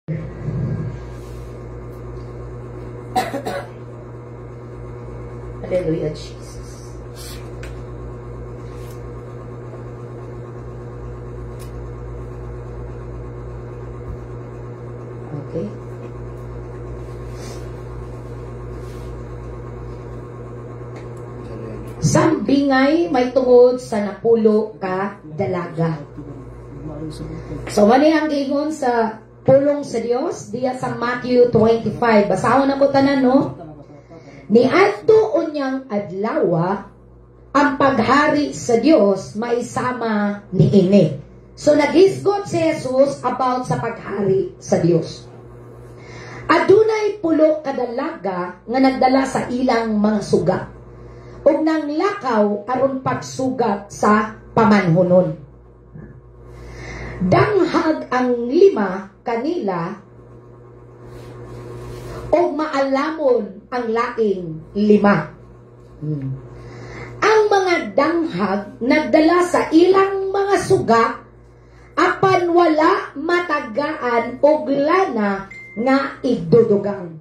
Hallelujah, Jesus. Okay. Sambingay may tungod sa napulo ka dalaga. So, mali ang giingon sa pulong sa Dios diya sa Matthew 25. Basahon ako tanan, no? Ni adto unyang adlaw ang paghari sa Dios maisama niini. So, naghisgot si Jesus about sa paghari sa Dios. Adunay pulo ka dalaga nga nagdala sa ilang mga suga ug nang lakaw aron pagsugat sa pamanhunon. Danghag ang 5 kanila ug maalamon ang laing 5. Ang mga danghag nagdala sa ilang mga suga apan wala matagaan og lana nga igdudugang.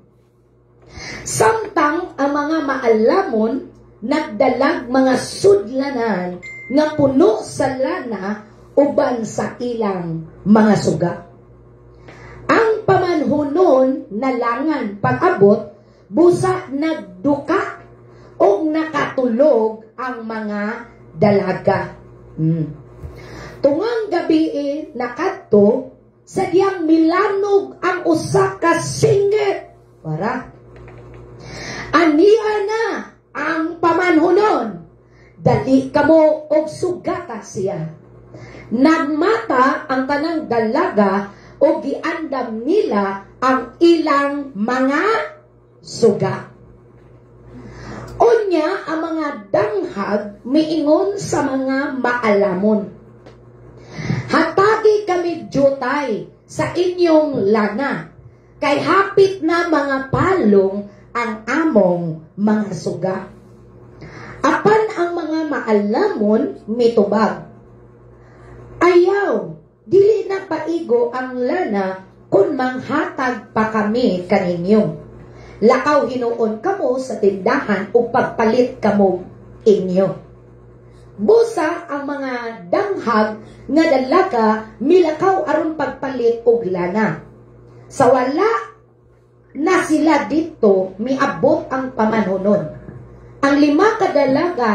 Samtang ang mga maalamon nagdalag mga sudlanan nga puno sa lana uban sa ilang mga suga. Ang pamanhunon nalangan pag-abot busa nagduka o nakatulog ang mga dalaga. Tungang gabi nakadto sa diyang milanog ang usa ka singgit. Para aniya na ang pamanhunon, dali kamo og sugata siya. Nagmata ang tanang dalaga o giandam nila ang ilang mga suga. Unya ang mga danghag miingon sa mga maalamon, hatagi kami jutay sa inyong lana, kay hapit na mga palong ang among mga suga. Apan ang mga maalamon mitubag, ayaw, dili na paigo ang lana kung manghatag pa kami kaninyo. Lakaw hinuon kamo sa tindahan o pagpalit kamo inyo. Busa ang mga danghag nga dalaga milakaw aron pagpalit og lana. Sa wala na sila dito miabot ang pamanhunon. Ang 5 ka dalaga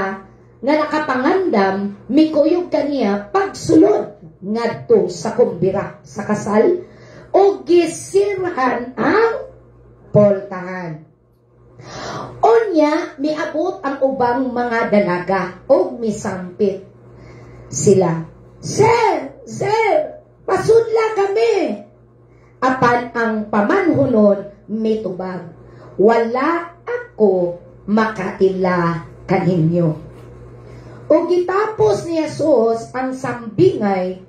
nga nakapangandam mikuyog kaniya pagsulod ngadto sa kumbira sa kasal o gisirhan ang poltahan. Unya miabot ang ubang mga dalaga o misampit sila, Sir, pasudla kami. Apan ang pamanhunon mitubag, wala ako makatila kaninyo. O gitapos ni Jesus ang sambingay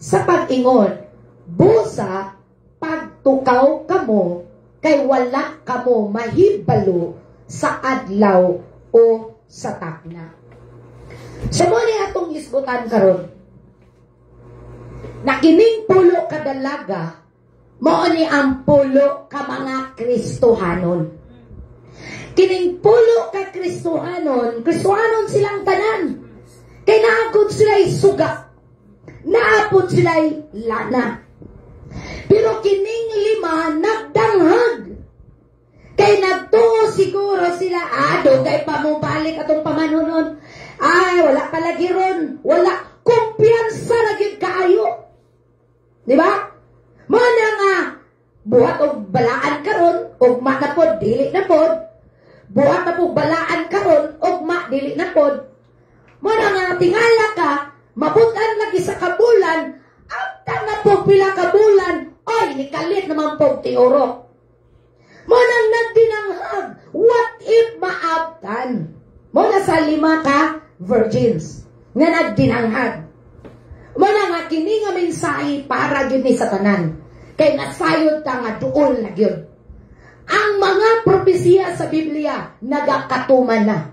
sa pag-ingon, busa pagtukaw kamo kay wala kamo mahibalo sa adlaw o sa takna. So mo ni atong isgutan karon, na kining pulo ka dalaga mao ni ang pulo ka mga Kristohanon. Kining pulo ka Kristohanon silang tanan. Kay naagod sila'y suga, naapod sila'y lana. Pero kining 5 nagdanghag. Kay nagtuo siguro sila, dugay pa mo balik atong pamanhunon. Ay, wala palagi ron. Wala, kumpiyansa na gyud kaayo. Di ba? Muna nga, buhat og balaan karon, ugma na pod, dili na pod. Buhat na po balaan karon, ugma, dili na pod. Muna nga, tingala ka, mabutan lagi sa kabulan, after na po pila kabulan, ay, nikalit naman po tiuro. Muna nagdinanghag, what if maabtan? Muna sa 5 ka virgins, nga nagdinanghag. Muna nga, kini nga mensahe para yun ni satanan. Kay nasayod ta nga duol na yun. Ang mga propesiya sa Biblia, nagakatuman na.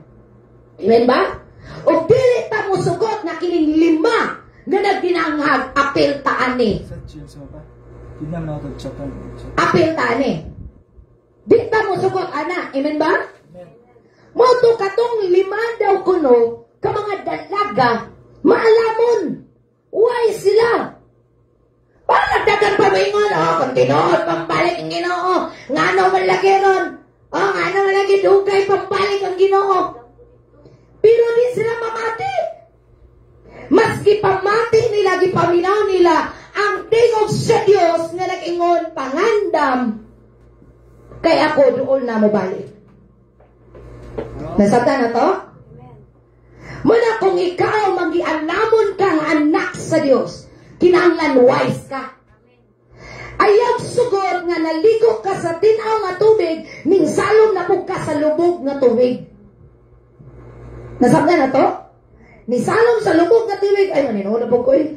Amen ba? O dili ta mo sugot na kining 5 nga nagdinanghag apil taan ni. Tingnan mo ito, chatan. Apil tani. Di ta mo sugot, ana. Amen ba? Moto katong 5 daw kuno, ka mga dalaga, maalamon. Why sila? Parang nagdagan pa ba ingon? Kung tinood, pambalik ang Ginoo. Nga no malaki ron. Nga no malaki dugay, pambalik ang Ginoo. Pero di sila mamati. Maski pamati nila, gipaminaw nila, ang tingog sa Diyos nga nag-ingon, pangandam. Kaya ako doon na mo balik. Nasabta na to? Muna kung ikaw magialamon kang anak sa Diyos, kinahanglan wise ka. Ayaw sugod nga naligo ka sa tinaw nga tubig, ning salom na po ka sa lubog nga tubig. Nasabta na to? Ni salom sa lubog nga tubig, ay maninoon na po ko eh.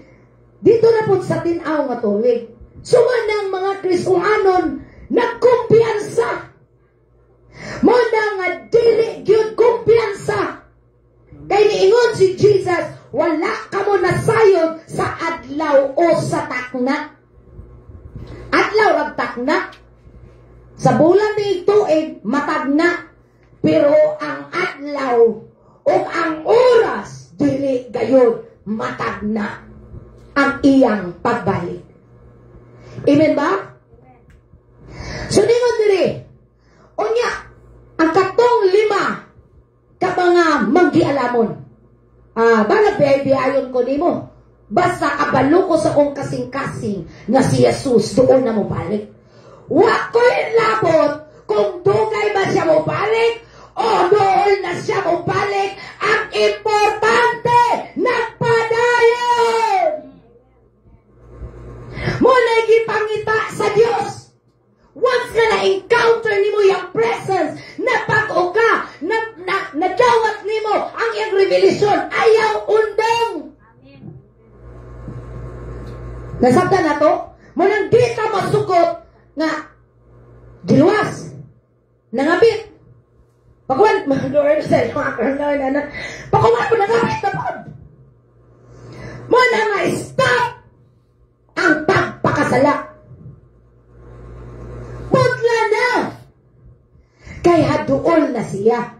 Dito na po sa tinaw nga tubig. Sumanang mga Kristohanon, nagkumpiyansa. Muna nga dili gyud kumpiyansa. Kay niingon si Jesus, wala ka mo nasayod sa adlaw o sa takna. Adlaw rag takna. Sa bulan ni tuig matagna. Pero ang adlaw o ang oras dili gayud matagna ang iyang pagbalik. Amen ba? So ningon diri, unya ang katong 5 ka mga manggialamon. Balag biyayon ko nimo. Basta kabalo ko sa kong kasing-kasing nga si Jesus doon na mo balik. Wa ko'y labot kung dugay ba siya mo balik o doon na siya mo balik. Ang importante, nagpadayon! Muna gipangita sa Diyos. Once na na-encounter nimo yung presence, napag-o ka, nadawat nimo ang iyang revelasyon, ayaw undang. Nasabta na to? Munang di ka masugot nga diluwas, nangabit. Pagkuhan, mag-Lord sa pagkuhan ko nangabit na po. Muna nga stop ang pagpakasala. Putla na. Kaya doon na siya.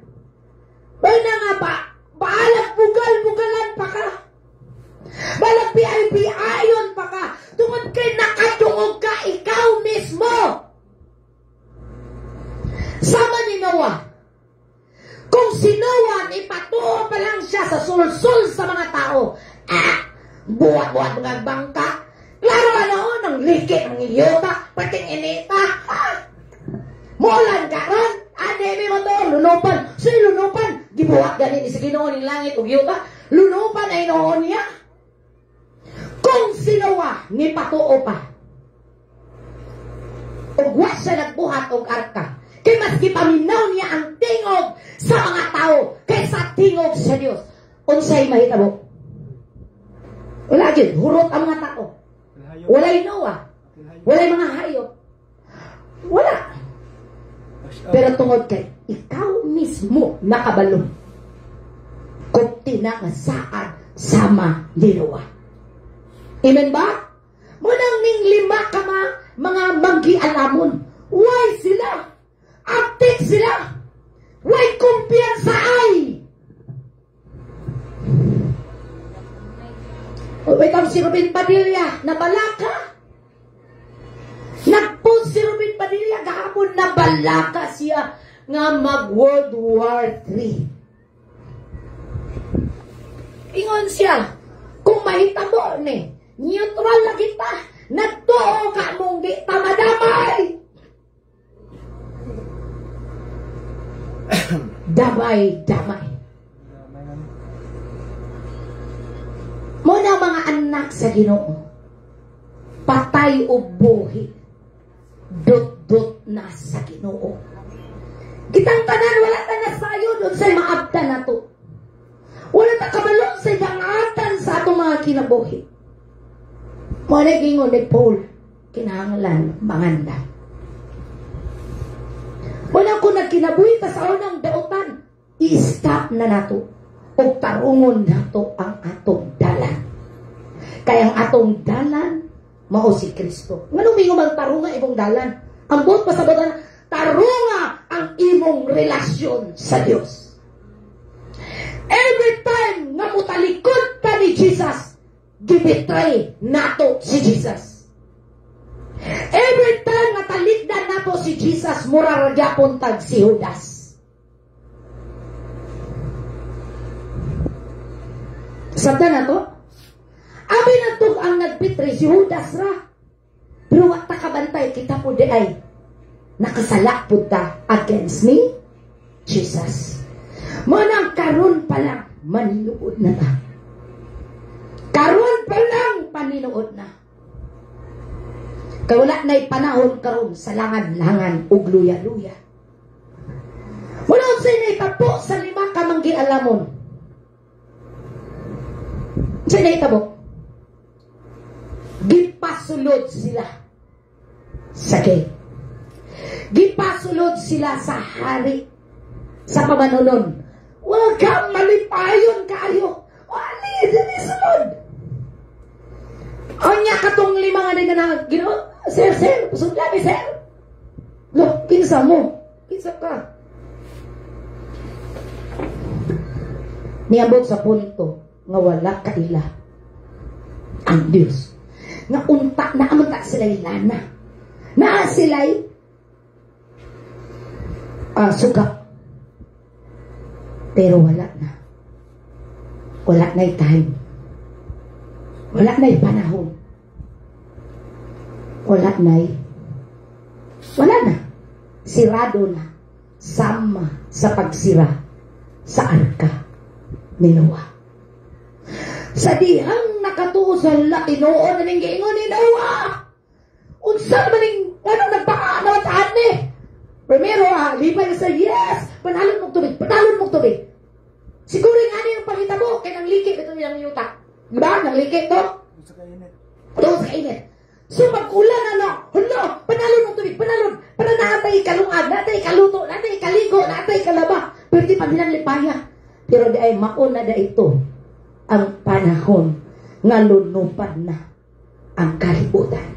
Muna nga ba, baalag bugal-bugalan pa ka. Balag piay-piayon pa ka. Tungod kay nakatungog ka, ikaw mismo. Sama ni Noah. Kung si Noah, ipatuo pa lang siya sa sulsul sa mga tao. Buhat-buhat mga bangka. Klaro ano, nang likit, ng iyota, pating inita. Mulan ka ron. Anemi mo to, lunupan. So lunupan, gibuhat ganin sa Ginoo ning langit ug yuta. Lunupan ay noon niya. Kung si Noah, ni patuo pa. Ug wa siya nagbuhat og arka. Kay maski paminaw niya ang tingog sa mga tao kaysa tingog sa Dios. Unsay mahitabo? Wala gyud, hurot ang mga tao. Walay Noah. Walay mga hayop. Wala. Pero tungod kay ikaw mismo nakabalo. Kung tinangasaan sama ni Noah. Amen ba? Munang ning 5 ka mga manggialamon. Why sila? Aktif sila. Why kumpiyansa ay? Itong si Robin Padilla na balaka. Nagpost si Robin Padilla gahapon na balaka siya nga mag World War III. Ingon siya, kung mahitabo ni, neutral na kita, nagtuo ka mong di tamadamay. Damay-damay. Muna mga anak sa Ginoo, patay o buhi, dot-dot na sa Ginoo. Kitang tanan, wala ta na sayo doon sa maabta na to. Wala ta kabalong sa dangatan sa atong mga kinabuhi. Muna gingon ni Paul, kinahanglan manganda. Muna kung nagkinabuhi ta sa unang dautan, i-stop na nato. O tarungon nato ang atong dalan. Kaya ang atong dalan, mao si Kristo. Ngano mingo mang tarunga imong dalan? Ang buot pasabotan, tarunga ang imong relasyon sa Dios. Every time nga mutalikod ta ni Jesus, gibitray nato si Jesus. Every time nga talikdan nato si Jesus, mura ra gyapon tag si Judas. Sabda na to? Abi na to ang nagpitray si Judas ra. Pero wa ta kabantay kita po di ay nakasala po ta against me, Jesus. Manang karon pa lang maninuod na ta. Karon pa lang paninuod na. Kaya wala na'y panahon karon sa langan-langan ug luya-luya. Wala sa'y naitapo sa 5 ka manggialamon. Sa'y naitabo? Gipasulod sila sa gate. Gipasulod sila sa hari, sa pamanunon. Huwag kang malipayon kayo. Wali, dili sulod. Anya katong 5 nga na Ginoo, sir, pusod labi, sir. Loh, kinsa mo? Kinsa ka? Niabot sa punto nga wala kaila ang Dios. Nga unta na amanta sila'y lana. Na sila'y suga. Pero wala na. Wala na'y time. Wala na'y panahon. Wala na. Sirado na. Sama sa pagsira sa arka ni Noah. Sa dihang nakatuo sa latinoon na ninggingon ni Noah. Unsa maning nagpakaanawataan ni? Primero, lipay na sa yes. Panalon mong tubig. Siguro nga niya yung pangitabo kaya nang likit ito niyang yuta. Diba? Nang likit to? Doon sa kainit. So magkulan hala, panalon mong tubig. Para natay kalungag, natay kaluto, natay kaligo, natay kalaba. Pero di pa nilang lipaya. Pero di ay mauna na ito ang panahon nga lunupan na ang kalibutan.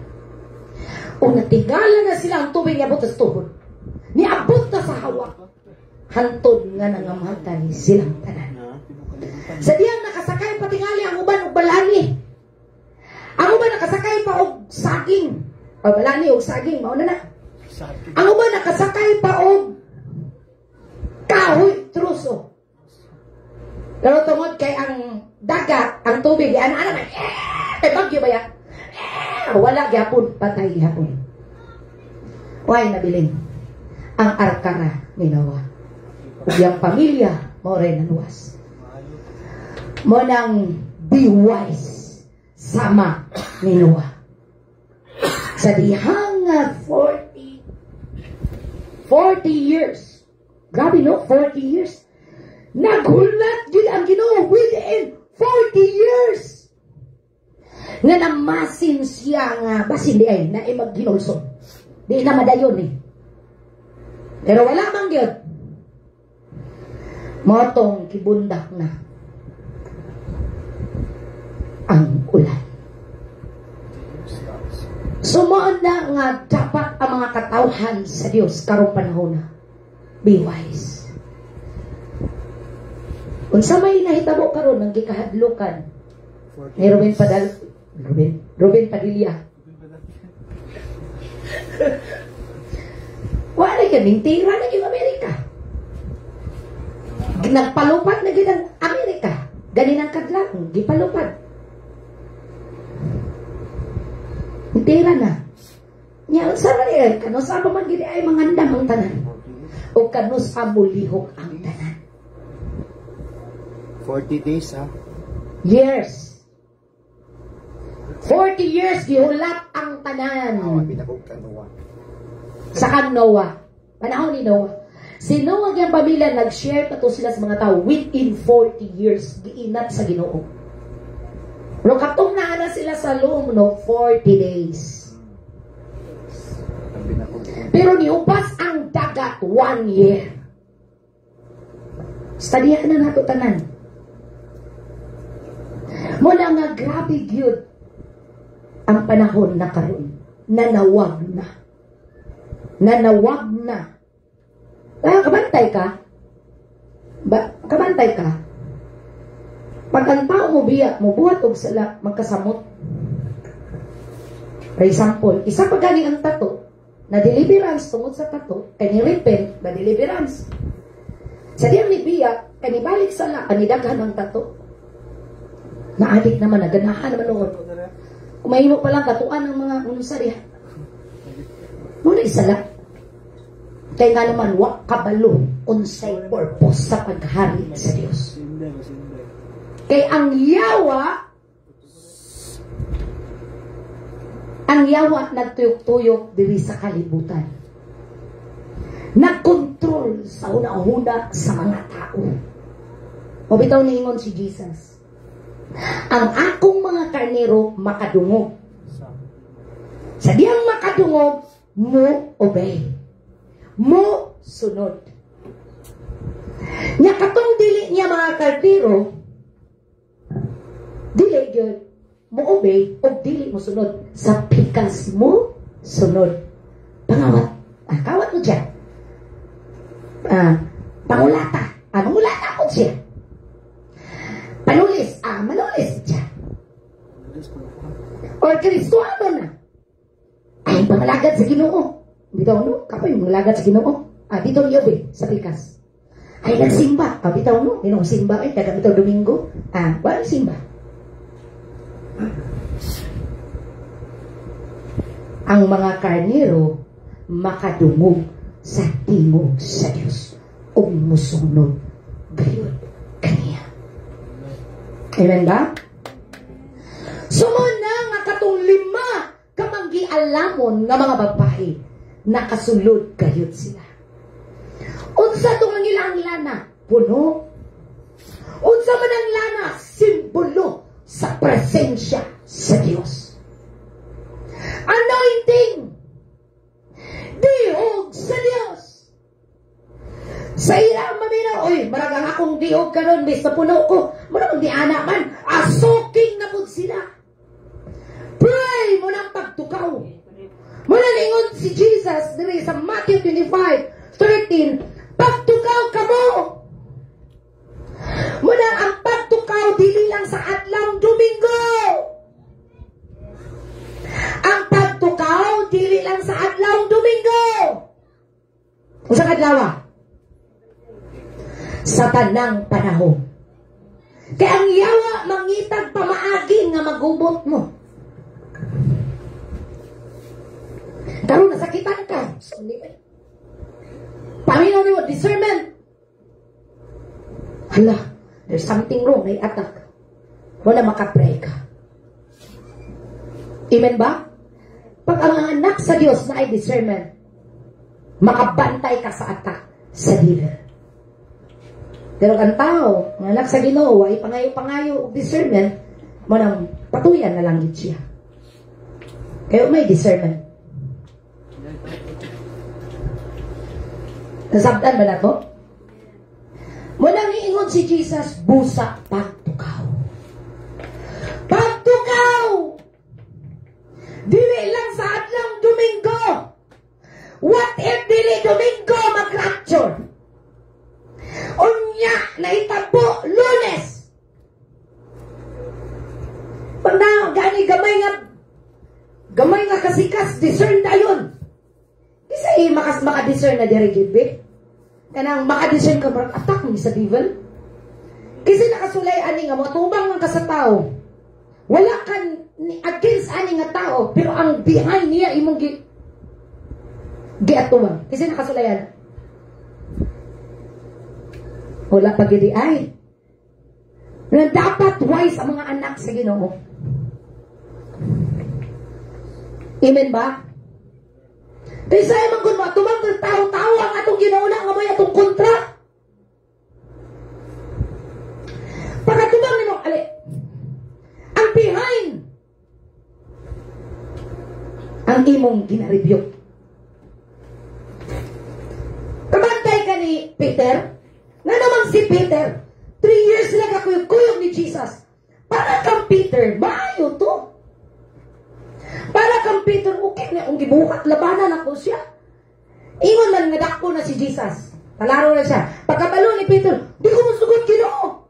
O natigalan na sila ang tubig niabot sa tuhod. Niabot na sa hawa. Hantod nga nangamatay silang tanan. Sa diyang nakasakay patingali ang uban o balani. Ang uban nakasakay pa og saging. O balani og saging, mauna na. Ang uban nakasakay pa og kahoy, truso. Pero tungod kay ang dagat, ang tubig, ana-ana man, bagyo ba yan? Wala gyapon, patay gyapon. Why nabiling? Ang arkara ni Noah. Ug yung pamilya, mo rin naluwas. Mo nang be wise sama ni Noah. Sa dihang 40 years. Grabe no, 40 years. Naghulat yun ang Ginoo within 40 years. Nga namasin siya nga, basin di ay, na maghinulso. Di na madayon eh. Pero wala mang yun. Motong kibundak na ang ulan. Sumoon na nga dapat ang mga katawhan sa Dios karong panahon na. Be wise. Unsa may nahitabo karon ng gikahadlukan ni Ruben Padilla. Wala kaming tira na yung Amerika. Nagpalupad na gid ang Amerika. Ganin ang kadlang, gipalupad. Tira na. Nya sa man kano sa man gid ay mangandam ang tanan. O kano sa mulihok ang tanan. 40 days, ha? Years. 40 years gihulat ang tanan. Sa kan Noah. Panahon ni Noah. Si Noah ang pamilya nag-share pa to sila sa mga tao within 40 years giinat sa Ginoo. Pero katong na sila sa loom no 40 days. Pero niupas ang dagat 1 year. Stadiya na nato tanan. Mula nga grabe gyud ang panahon na karon, nanawag na. Nanawag na. Kabantay ka? Kabantay ka? Pag ang tao mo biya, mo buhat og sala, magkasamot. For example, isa pa gani ang tato, na deliverance tungod sa tato, kay ni repent, na deliverance. Sa diyang ni biya, kay ni balik sala, anidaghan ang tato. Naadik naman, naganahan naman noon. Umahimo pa lang katuan ng mga unusari. Muna isala. Kaya nga naman, wak kabalo, unsay purpose sa paghari sa Diyos. Kaya ang yawa nagtuyok-tuyok diri sa kalibutan. Nagkontrol sa una-una sa mga tao. O bitaw niingon si Jesus. Ang akong mga karnero makadungog. Sa diyang makadungog, mo obey. Mo sunod. Nya katong dili niya mga karnero, dili yun, mo obey o dili mo sunod. Sa pikas mo sunod. Pangawat. Kawat mo dyan. Pangulata. Mangulata ko siya. Panulis. Manulis siya. Or Kristoano na. Ay, pamalagad sa Ginoo. Bitaw no? Kapoy, malagad sa Ginoo. Dito niyo sa pikas. Ay, nagsimba. Bitaw no? Inong simba. Kada bitaw Domingo. Walang simba. Ang mga karnero makadungog sa tingog sa Diyos o musunod gayon kaniya. Amen ba? Sumuna nga katong 5 kamanggi alamon nga mga babae nakasulod gayud sila. Unsa tong ilang lana? Puno. Unsa man ang lana? Simbolo sa presensya sa Diyos. Anointing. Diog sa Diyos. Sa ilang maminaw, maragang akong diog karon bis na puno ko. Muna di anak man, asoking na po sila. Pray mo ng pagtukaw. Muna lingon si Jesus diri sa Matthew 25:13, pagtukaw ka mo. Muna ang pagtukaw dili lang sa adlawng Domingo. Ang pagtukaw dili lang sa adlawng Domingo. Usa ka adlaw? Sa tanang panahon. Kaya ang yawa mangitag pamaagi nga magubot mo. Karon nasakitan ka. Paminaw mo discernment. Hala, there's something wrong, may attack. Wala makapray ka. Amen ba? Pag ang anak sa Diyos na ay discernment, makabantay ka sa attack sa dealer. Pero ang tao, ang anak sa Ginoo, ay pangayo-pangayo o discernment, manang patuyan na lang siya. Kaya may discernment. Nasabdan ba na to? Munang niingon si Jesus, busa pagtukaw. Pagtukaw! Dili lang sa adlang Domingo. What if dili Domingo mag-rapture? Unya na itabo Lunes. Pag na gani gamay nga kasikas discern dayon. Isa maka-discern na diri gid. Kanang maka-discern ka marag attack ni sa devil. Kasi nakasulay ani nga mo tubang man ka sa tao. Wala kan against ani nga tao, pero ang behind niya imong giatuman. Kasi nakasulayan. Wala pa gidi ay. Na dapat wise ang mga anak sa Ginoo. Amen ba? Kaysa ay kung matumang ng tao-tao ang atong Ginoo na nga may atong kontra. Pagkatumang nimo, ang behind ang imong gina-review. Kabantay ka ni Peter. Nga naman si Peter, 3 years sila kakuyog-kuyog ni Jesus. Para kang Peter, maayo to. kang Peter, okay na, kung gibuhat, labanan ako siya. Ingon man nga dako na si Jesus. Talaro na siya. Pagkabalo ni Peter, di ko masugot Ginoo.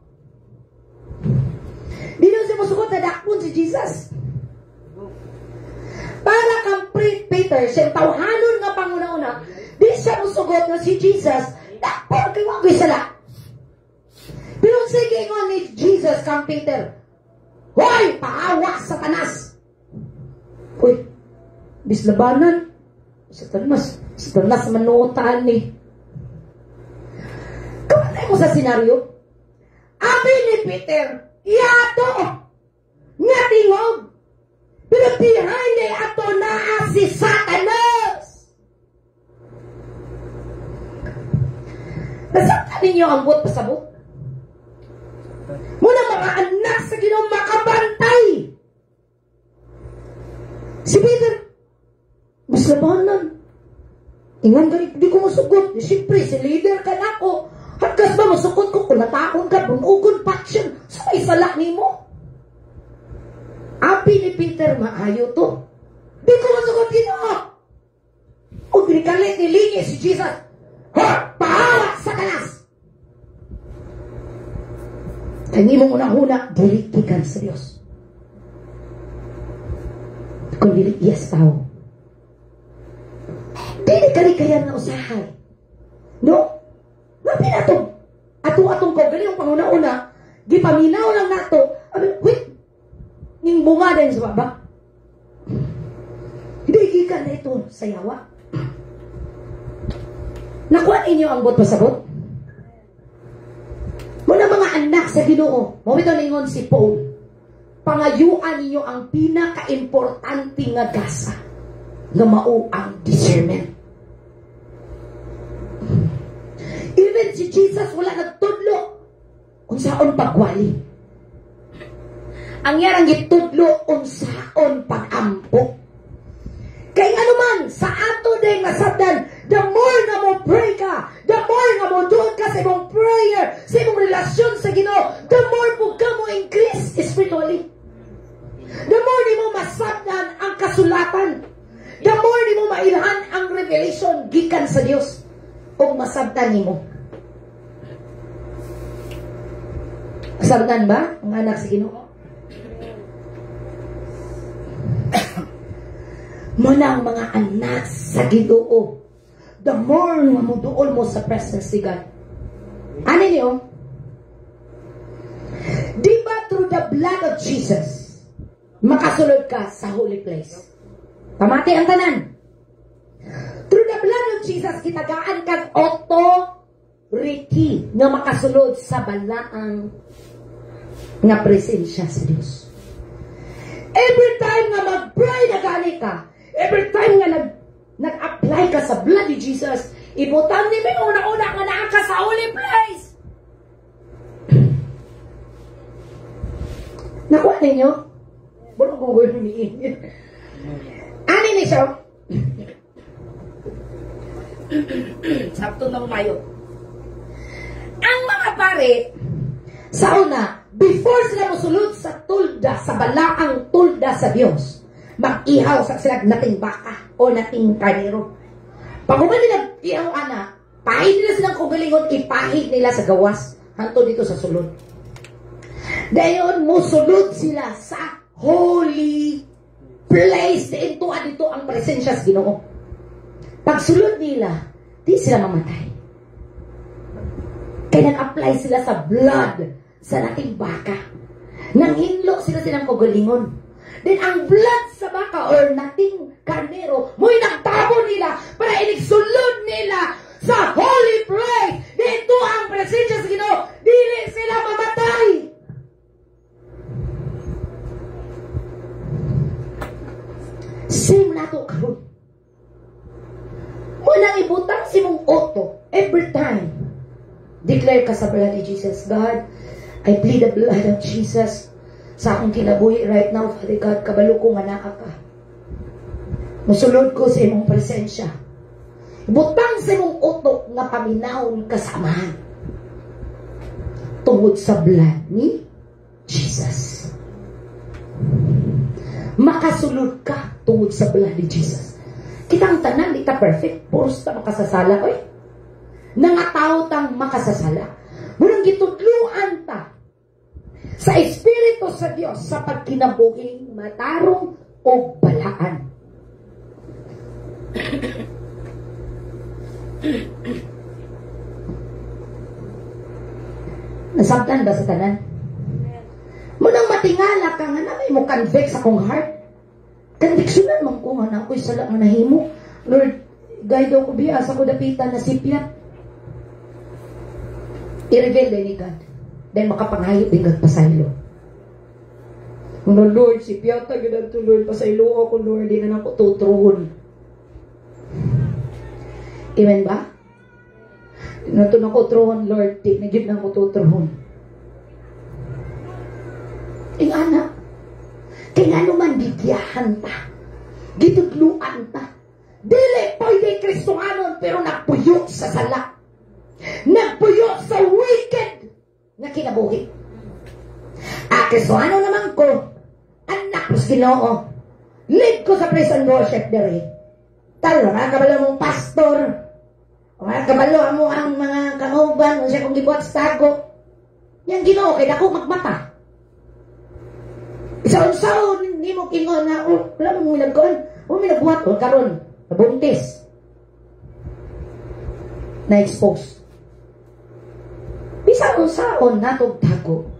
Di na siya masugot na dakon si Jesus. Para kang Peter, siyang tawhanon nga panguna-una, di siya masugot na si Jesus, dakon kay wag sala. Pero sige ingon ni Jesus kang Peter, hoy, paawa Satanas. Uy, bislabanan. Satanas manuotan ni. Kamatay mo sa senaryo? Abi ni Peter, yato, nga tingog. Pero behind ni ato naa si Satanas. Nasaktan ninyo ang buot pasabot? Muna mga anak sa Ginoong makabantay. Si Peter, bislabanan. Ingan ganit, di ko masugot. Siyempre, si leader ka na ako. Hagkas ba masukot ko? Kung natakon ka, bunugon paksyon. So, may salak ni mo. Api ni Peter, maayo to. Di ko masugot Ginoo. O, binikalit ni Lingi si Jesus. Ha! Pahawa Satanas! Kaya mo unang-una, dilikikan sa Diyos. Kung dilikiyas tao. Dili kalikayan na usahay. No? Mapi na ito. Atong ko, gali yung panguna-una, gipaminaw lang na ito. Wait! Ning bunga din sa baba. Hindi ka na ito sa yawa. Nakuha ninyo ang bot pasabot? Muna mga anak sa Ginoo, mawito ningon si Paul, pangayuan ninyo ang pinaka-importante nga gasa nga mao ang discernment. Even si Jesus wala nagtudlo unsaon pagwali. Ang yarang gitudlo unsaon pag-ampo. Kay ano man sa ato day masabdan, the more na mo pray ka, the more na mo doon ka sa imong prayer, sa imong relasyon sa Ginoo, the more po ka mo increase spiritually. The more ni mo masabdan ang kasulatan. The more ni mo mailhan ang revelation gikan sa Dios kung masabdan ni mo. Masabdan ba ang anak sa Ginoo? Muna ang mga anak sa Ginoo, the more na mo doon mo sa presence ni God. Ano niyo? Di ba through the blood of Jesus, makasulod ka sa holy place? Pamati ang tanan. Through the blood of Jesus, kitagaan kang authority na makasulod sa balaang nga presensya sa Diyos. Every time nga mag-pray na gani ka, every time nga nag-apply ka sa blood ni Jesus, ibutang ni mo una-una nga naa ka sa holy place. Nakuha ninyo? Bulong kong gawin humiingin. Ano ni siya? Sabto na umayo. Ang mga pare, sa una, before sila musulod sa tulda, sa balaang tulda sa Diyos, mag-ihaw sa sila nating baka o nating karnero. Pag uman nila ihaw ana, pahid nila silang kugalingon, ipahid nila sa gawas, hanto dito sa sulod. Dayon, musulod sila sa holy place. Dito ang presensya sa Ginoo. Pag sulod nila, di sila mamatay. Kaya nag-apply sila sa blood sa nating baka. Nanghinlo sila silang kugalingon. Then ang blood sa baka or nating karnero, mo'y nagtabo nila para inigsulod nila sa holy place. Dito ang presensya sa Ginoo. Dili sila mamatay. Same na ito karon. Munang ibutang si mong auto every time. Declare ka sa blood ni Jesus. God, I plead the blood of Jesus sa akong kinabuhi right now, Father God. Kabalo ko nga naa ka. Musulod ko sa imong presensya. Ibutang sa imong auto nga paminahon kasamahan. Tungod sa blood ni Jesus. makasulod ka tungod sa blood ni Jesus. Kitang tanan, di ta perfect. Puros ta makasasala. Oy, nangatao tang makasasala. Murang gitudluan ta sa Espiritu sa Dios sa pagkinabuhing matarong o balaan. Nasabtan ba sa tanan? Munang matingala ka nga na may mo convict sa kong heart. Convictionan mong ko nga na ako'y sala nga nahimo. Lord, guide ako biya sa ko dapitan na sipyat. I-reveal din ni God. Dahil makapangayot din God pasaylo. No, Lord, sipyat na gano'n to, Lord. Pasaylo ako, Lord. Di na ako tuturuhon. Amen ba? Nato na ko truhon, Lord. Di na gid na ako tuturuhon. Ing anak, kaya nga naman bigyahan ta, gitudluan ta, dili pwede Kristohanon pero nagpuyo sa sala, nagpuyo sa wicked na kinabuhi. Kristohanon naman ko, anak ko sa Ginoo, lead ko sa praise and worship dere. Talo, mga kabalo mong pastor, mga kabalo mo ang mga kauban, o siya kong gibuhat sa tago, yang Ginoo, kaya ako magmata. Isaon-saon, hindi mo kingon na, wala mo minagkoon, may nagbuhat, karon nabuntis, na-expose. Isaon-saon, natog tago,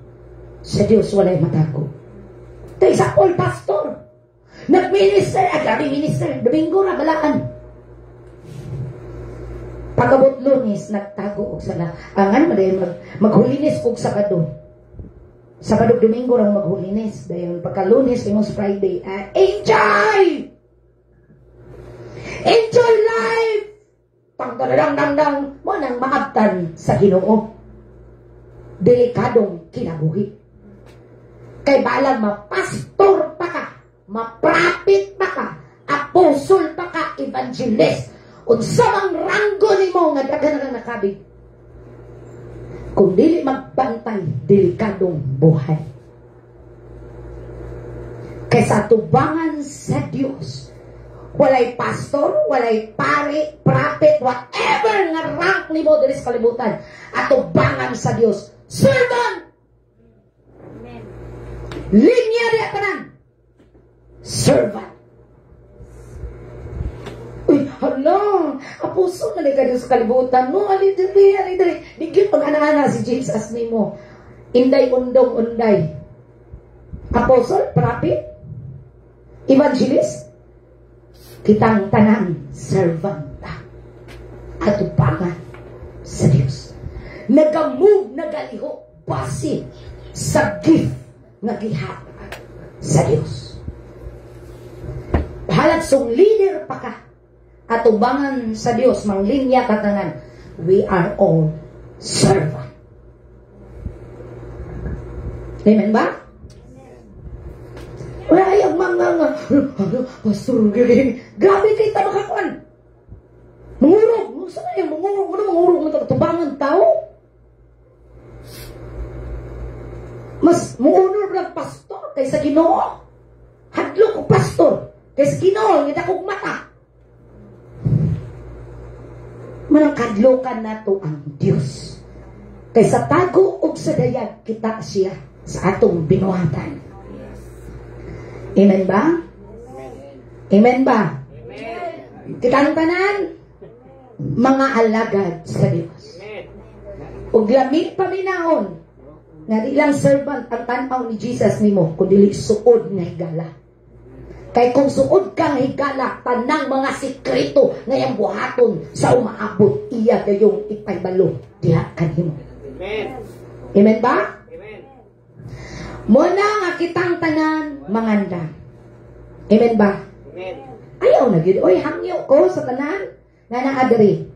sa Diyos walay matago. Ito isa all pastor, nag-minister, agabi minister, Domingo na balaan. Pagabot Lunes, nagtago og sala. Ang ano, maghulinis og Sabado. Sabado, Domingo lang maghulinis. Dahil pagka-Lunes, Limos Friday. Enjoy! Enjoy life! Pagdaradang-dang-dang mo nang maabtan sa Ginoo. Delikadong kinabuhi. Kay balang mapastor pa ka, maprapit pa ka, apostol pa ka, evangelist, unsa mang ranggo nimo nga daghan na nakabig. Kung dili magbantay, delikadong buhay. Kaysa tubangan sa Diyos, walay pastor, walay pari, prophet, whatever nga rank nimo diri sa kalibutan, at tubangan sa Diyos, servant. Amen. Linya diya tanan, servant. Uy, hala, apuso na ka sa kalibutan mo, alidari. Digit pag-ana-ana si Jesus ni mo. Inday, undong, unday. Apostle, prophet, evangelist, kitang tanan, servanta, at upangan sa Diyos. Nagamove, nagaliho, base sa gift na gihatag sa Diyos. Halat song leader pa ka, at ubangan sa Diyos, manglinya katanan, we are all servant. Amen ba? Wala yung mga pastor, grabe kayo tabakakuan. Mangurog, saan na yung mangurog? Ano mangurog mo tubangan tao? Mas muunor ng pastor kaysa Ginoo. Hadlok ko pastor kaysa Ginoo, hindi akong mata. Manangkadlokan nato ang Diyos. Kaysa tago o sa dayag, kita siya sa atong binuhatan. Amen ba? Amen ba? Kitang tanan, mga alagad sa Diyos. Ug lami paminaon, nga di lang servant ang tanaw ni Jesus nimo, kundi suod nga higala. Kay kung suod kang higala, tanang mga sikreto na yung buhaton sa umaabot, iya kayong ipaybalo diha kanimo. Amen. Amen ba? Amen. Muna nga kitang tanan manganda. Amen ba? Amen. Ayaw na gyud. Oy, hangyo ko sa tanan na naadiri.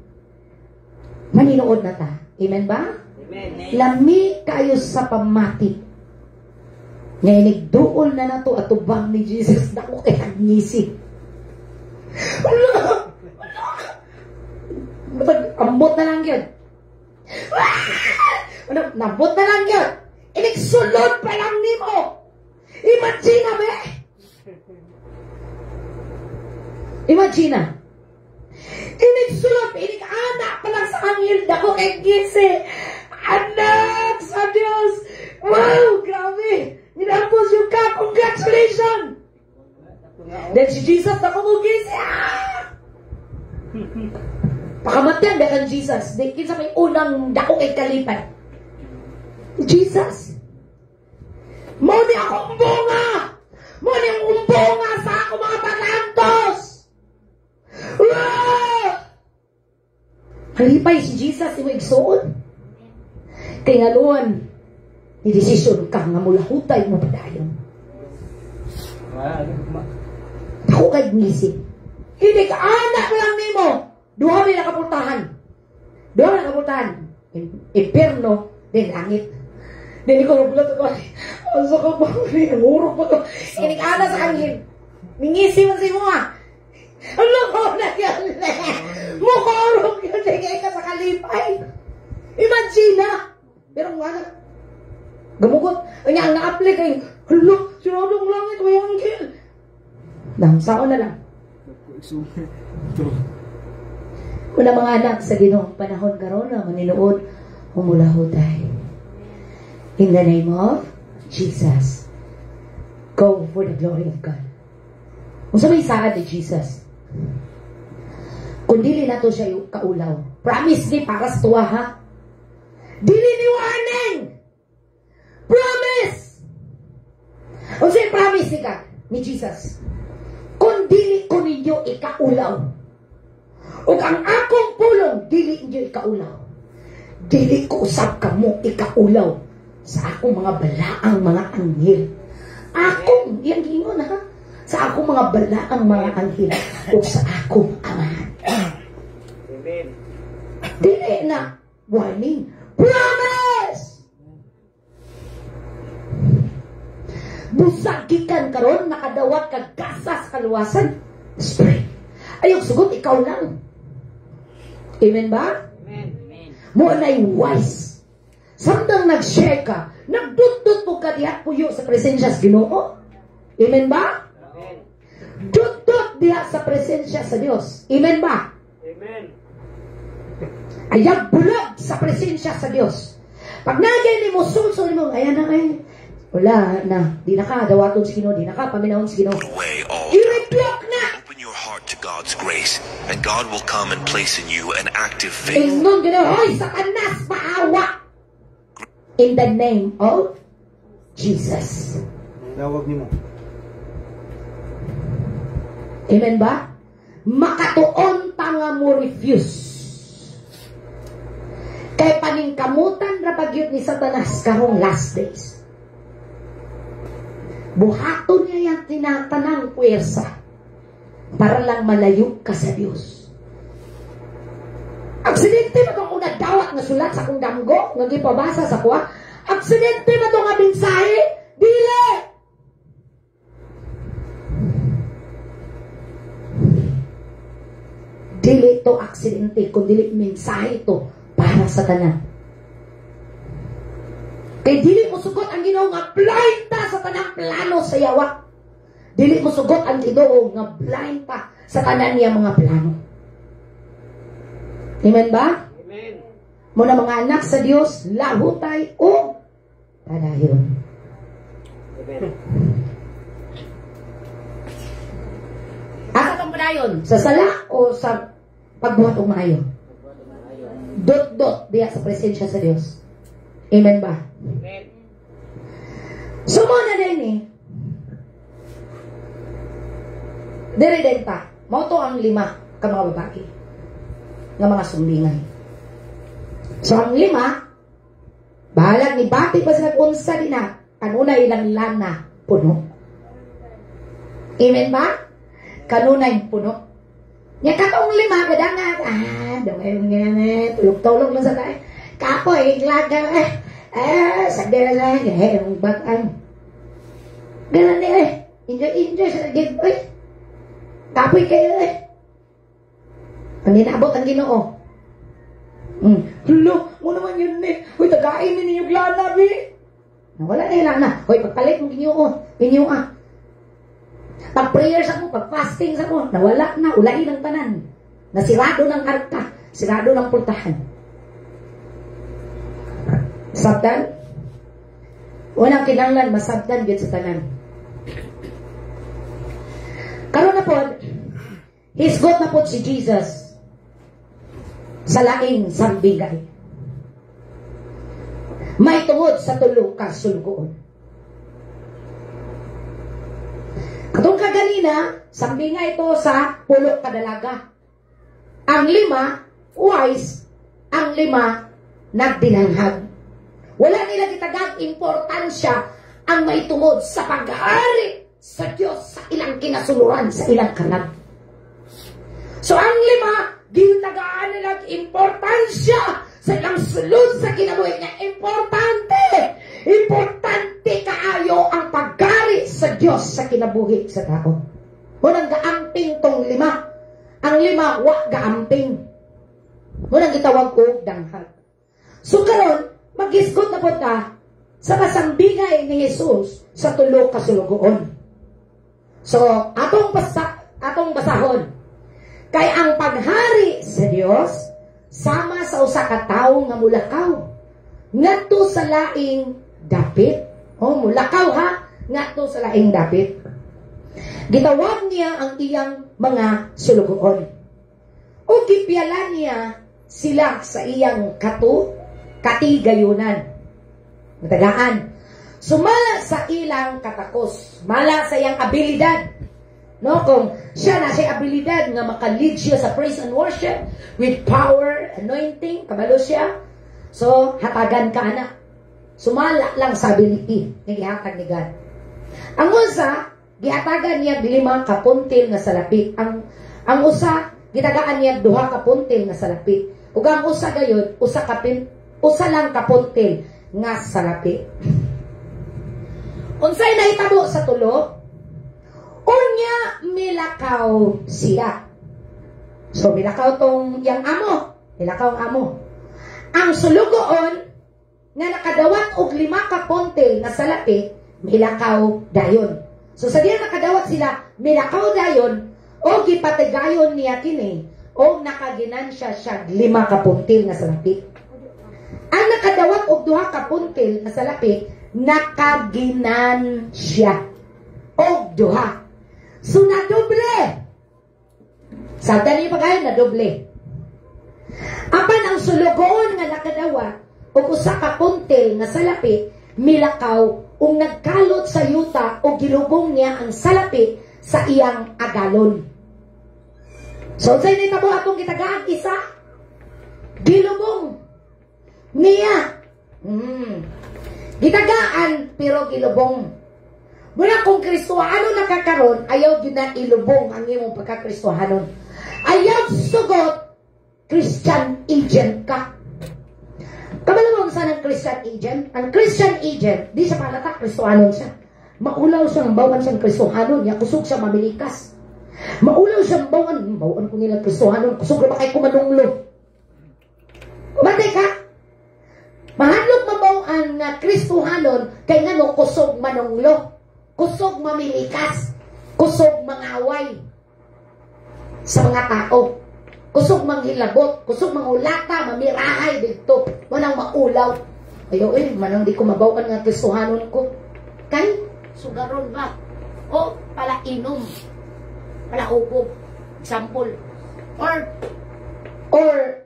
Maninood na ta. Amen ba? Amen. Lami kayo sa pamati. Ngayon, nagduol na nato at tubang ni Jesus na ko kay Agnisi. Ambot na lang yun. Nabot na lang yun. Inigsulod pa lang ni mo. Imagine me. Imagine na. Inigsulot, inig-anak pa lang sa angel, dako kay gisi. Anak sa Diyos. Wow, grabe. Ginapos yung ka. Congratulations. Then si Jesus, dako mo gisi. Pakamatyan, dakan Jesus. Di kinsa may unang dako kay kalipan. Jesus. Mo ni akong bunga. Mo ni akong bunga sa ako mga paglantos. Kalipay si Jesus yung igsoon. Kay ngaluan, i-desisyon ka nga mula hutay mo padayon. Ako kay ngisi. Hindi ka anak lang nimo. Duha may nakapultahan. Duha may nakapultahan. Imperno, din langit. Dili ko nabulat ako. Ang sakap ba? Hurok pa ko. Inig-ana sa angin. Mingisi man si mo ah. Ano ko na yan? Mukhorok yun. Tingay ka sa kalipay. Imagine na. Pero nga na. Gamugot. Ang na-apply kayo. Hala, sinadong langit. May angkin. Saan na lang. Una mga anak sa Ginoong panahon karon na maninuod humulahutay. In the name of Jesus. Go for the glory of God. Kung sa may saad ni Jesus, kung dili na to siya yung kaulaw, promise ni para sa tuwa ha? Dili ni warning! Promise! Kung sa'yo promise ni ka, ni Jesus, kung dili ko ninyo ikaulaw, o ang akong pulong, dili ninyo ikaulaw, dili ko usap ka mo ikaulaw sa akong mga balaang mga anghel. Akong, yan gingon ha? Sa akong mga balaang mga anghel o sa akong amahan. Amen. Dili na warning. Promise! Busagikan karon nakadawat kag gasa sa kaluwasan. Spray. Ayok sugot ikaw lang. Amen ba? Amen. Mo na'y wise. Samtang nag-share ka, nagdudot mo ka diha puyo sa presensya sa Ginoo. Amen ba? Amen. Dudot diha sa presensya sa Dios. Amen ba? Amen. Ayag bulag sa presensya sa Dios. Pag nagyay ni mo, sulsul mo, ayan na ay, wala na, di na ka, dawaton si Ginoo, di na ka, paminahon si Ginoo. I-rebuke na! Open your heart to God's grace, and God will come and place in you an active faith. Ingnon Ginoo, hoy, satanas, maawa! In the name of Jesus. Tawag ni mo. Amen ba? Makatuon pa nga mo refuse. Kay paningkamutan ra pagyud ni Satanas karong last days. Buhaton niya yung tinatanang puwersa para lang malayo ka sa Diyos. Aksidente ba itong una dawat na sulat sa kong damgo nga gipabasa sa kuha? Aksidente ba itong nga mensahe? Dili! Dili ito aksidente, kundi mensahe ito para sa tanan. Kay dili mo sugot ang Ginoo nga blind ta sa tanang plano sa yawa. Dili mo sugot ang Ginoo nga blind pa sa tanan niya mga plano. Amen ba? Amen. Muna mga anak sa Dios, lahutay o padayon. Amen. Asa tong padayon? Sa sala o sa pagbuhat og maayo? Dot-dot diya sa presensya sa Dios. Amen ba? Amen. So muna din eh. Diridenta. Mao to ang 5 ka mga babae nga mga sumbingay. So ang 5, bahalag ni bati pa sa unsa din na kanuna ilang lana puno. Amen ba? Kanuna yung puno. Nya katong 5 kadangan dongay ngene tulog-tulog lang sa tayo. Kapoy iglaga sadera na yung batang. Ganun enjoy sa gig kapoy kayo Ang inabot ang Ginoo. Hello, mo naman yun Uy, tagain ninyo glana, bi. Wala na yung lana. Uy, pagpalit mo Ginoo. Pag-prayer sa mo, pag-fasting sa mo, nawala na, ulain ang tanan. Nasirado ng arka, sirado ng pultahan. Sabdan? Walang kinanglan, masabdan yun sa tanan. Karon na po, hisgot na po si Jesus sa laing sambigay. May tungod sa tulo ka sulgoon. Katong kaganina, sambingay ito sa pulo kadalaga. Ang 5, wise, ang 5, nagdinanghag. Wala nila gitagag importansya ang may tungod sa paghari sa Diyos sa ilang kinasuluran, sa ilang kanag. So ang 5, gitagaan nila importansya sa ilang sulod sa kinabuhi niya. Importante! Importante kaayo ang paghari sa Diyos sa kinabuhi sa tao. Munang gaamping tong 5. Ang 5, wa gaamping. Munang gitawag ko danghag. So karon, mag-isgot na po ta sa kasambingay ni Jesus sa tulo ka sulugoon. So, atong basahon. Kay ang paghari sa Dios sama sa usa ka tawo nga mulakaw. Ngadto sa laing dapit. Mulakaw ha, ngadto sa laing dapit. Gitawag niya ang iyang mga sulugoon. O gipyalan niya sila sa iyang katigayunan. Matagaan. Sumala sa ilang katakos. Mala sa iyang abilidad. No, kung siya na siya abilidad nga makalid siya sa praise and worship with power, anointing, kabalo siya. So, hatagan ka na. Sumala lang sa ability na gihatag ni God. Ang usa, gihatagan niya 5 ka puntil nga salapi. Ang usa, gitagaan niya 2 ka puntil nga salapi. Ug ang usa gayon, usa lang ka puntil nga salapi. Unsay nahitabo sa tulo? Unya milakaw siya. So milakaw tong yang amo, milakaw ang amo. Ang sulugoon nga nakadawat og 5 ka puntil nga salapi, milakaw dayon. So sa diya nakadawat sila, milakaw dayon o gipatigayon niya kini o nakaginansya siya 5 ka puntil nga salapi. Ang nakadawat og 2 ka puntil nga salapi, nakaginan siya og 2. So nadoble. Sabda niyo pagayon nadoble. Apan ang sulugoon nga nakadawat og 1 ka puntil nga salapi, milakaw ug nagkalot sa yuta o gilubong niya ang salapi sa iyang agalon. So say ni tabo atong gitagaan isa, gilubong niya. Gitagaan pero gilubong. Muna kung Kristohano nakakaroon, ayaw yun na ilubong ang iyong pagka-Kristohanon. Ayaw sugot, Christian agent ka. Kabalawang saan ang Christian agent? Ang Christian agent, di sa palata, Kristohanon siya. Maulaw siyang bawan siyang Kristohanon, niya kusog siya mamilikas. Maulaw siyang bawan ko nila Kristohanon, kusog na ba kayo kumanunglo? Kumatay ka? Mahadlok mabawaan nga Kristohanon, kay nga no kusog manunglo. Kusog mamilikas, kusog mangaway sa mga tao, kusog manghilabot, kusog mangulata, mamirahay dito, manang maulaw. Ayo manang di ko mabawaan nga Kristohanon ko. Kay sugaron ba? O pala inom, pala ubog, example. Or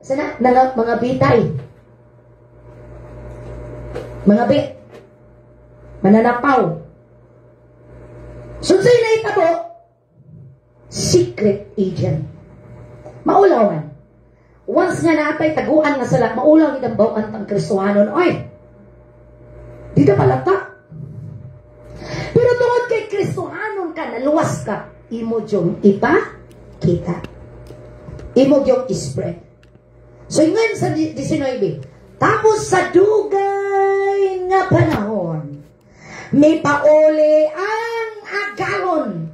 sana mga bitay, mga bit, mananapaw. So sa'yo na itabo, secret agent. Maulaw man. Once nga naapay taguan nga sala, maulaw itang bawaan tang Kristohanon. Oy, di ka palata. Pero tungod kay Kristohanon ka, naluwas ka, imo dyong ipakita. Imo dyong ispread. So yun sa 19, tapos sa dugay nga panahon, may pauli ang agalon.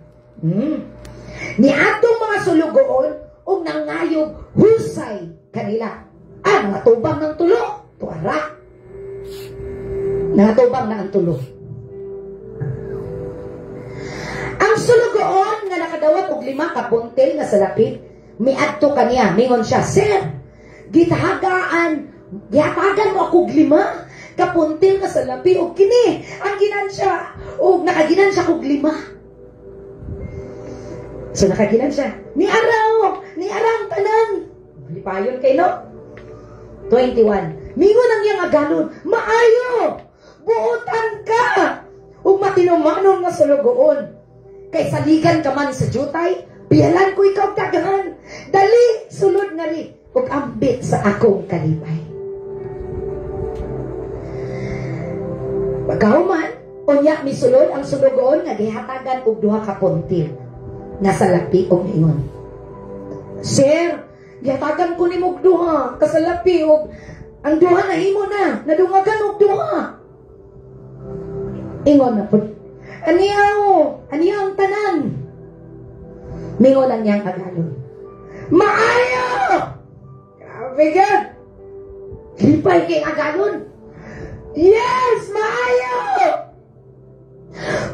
Ni atong mga sulugoon o nangayog husay kanila. Mga tubang ng tulo, tuara. Mga tubang na ang tulo. nga nakadawat og 5 ka puntel nga salapi, miadto kaniya, mingon siya, "Sir, gitahagaan mo ako 5 ka puntel nga salapi og kini ang ginansya og nakaginansya kog 5." So nakaginan siya. Ni araw ang tanan. Lipayon kay no. 21. Mingon ang iyang agalon, "Maayo! Buotan ka! Ug matinumanon nga sulugoon. Kay saligan ka man sa jutay, piyalan ko ikaw daghan. Dali, sulod na rin, ug ambit sa akong kalipay." Pagkahuman, unya misulod ang sulugoon nga gihatagan og 2 ka puntil nga salapi og ingon, "Sir, gihatagan ko nimo og 2 ka salapi og ang 2 na himo na, nadungagan og 2. Ingon na po, "Aniya ang tanan." Mingon ang niyang agalon, "Maayo!" Grabe ka! Lipay kay agalon. "Yes, maayo!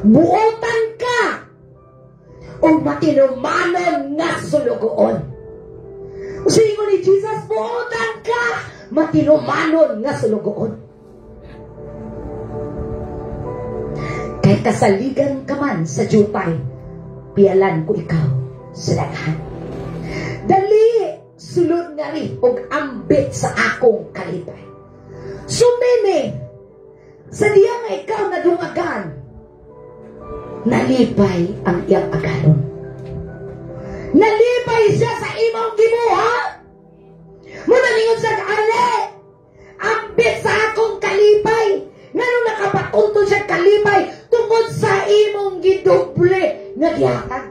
Buotan ka! O matinumanon nga sulugoon." Usingon ni Jesus, "Buotan ka! Matinumanon nga sulugoon. Kay kasaligan ka man sa jutay, piyalan ko ikaw sa daghan. Dali, sulod nga rin, og ambit sa akong kalipay." So meaning, sa diya nga ikaw nadungagan, nalipay ang iyang agalon. Nalipay siya sa imong gibuha. Muna ningon sa kaali, ambit sa akong kalipay. Ngano nakapatunton siya kalipay tungod sa imong gidoble nga gihatag.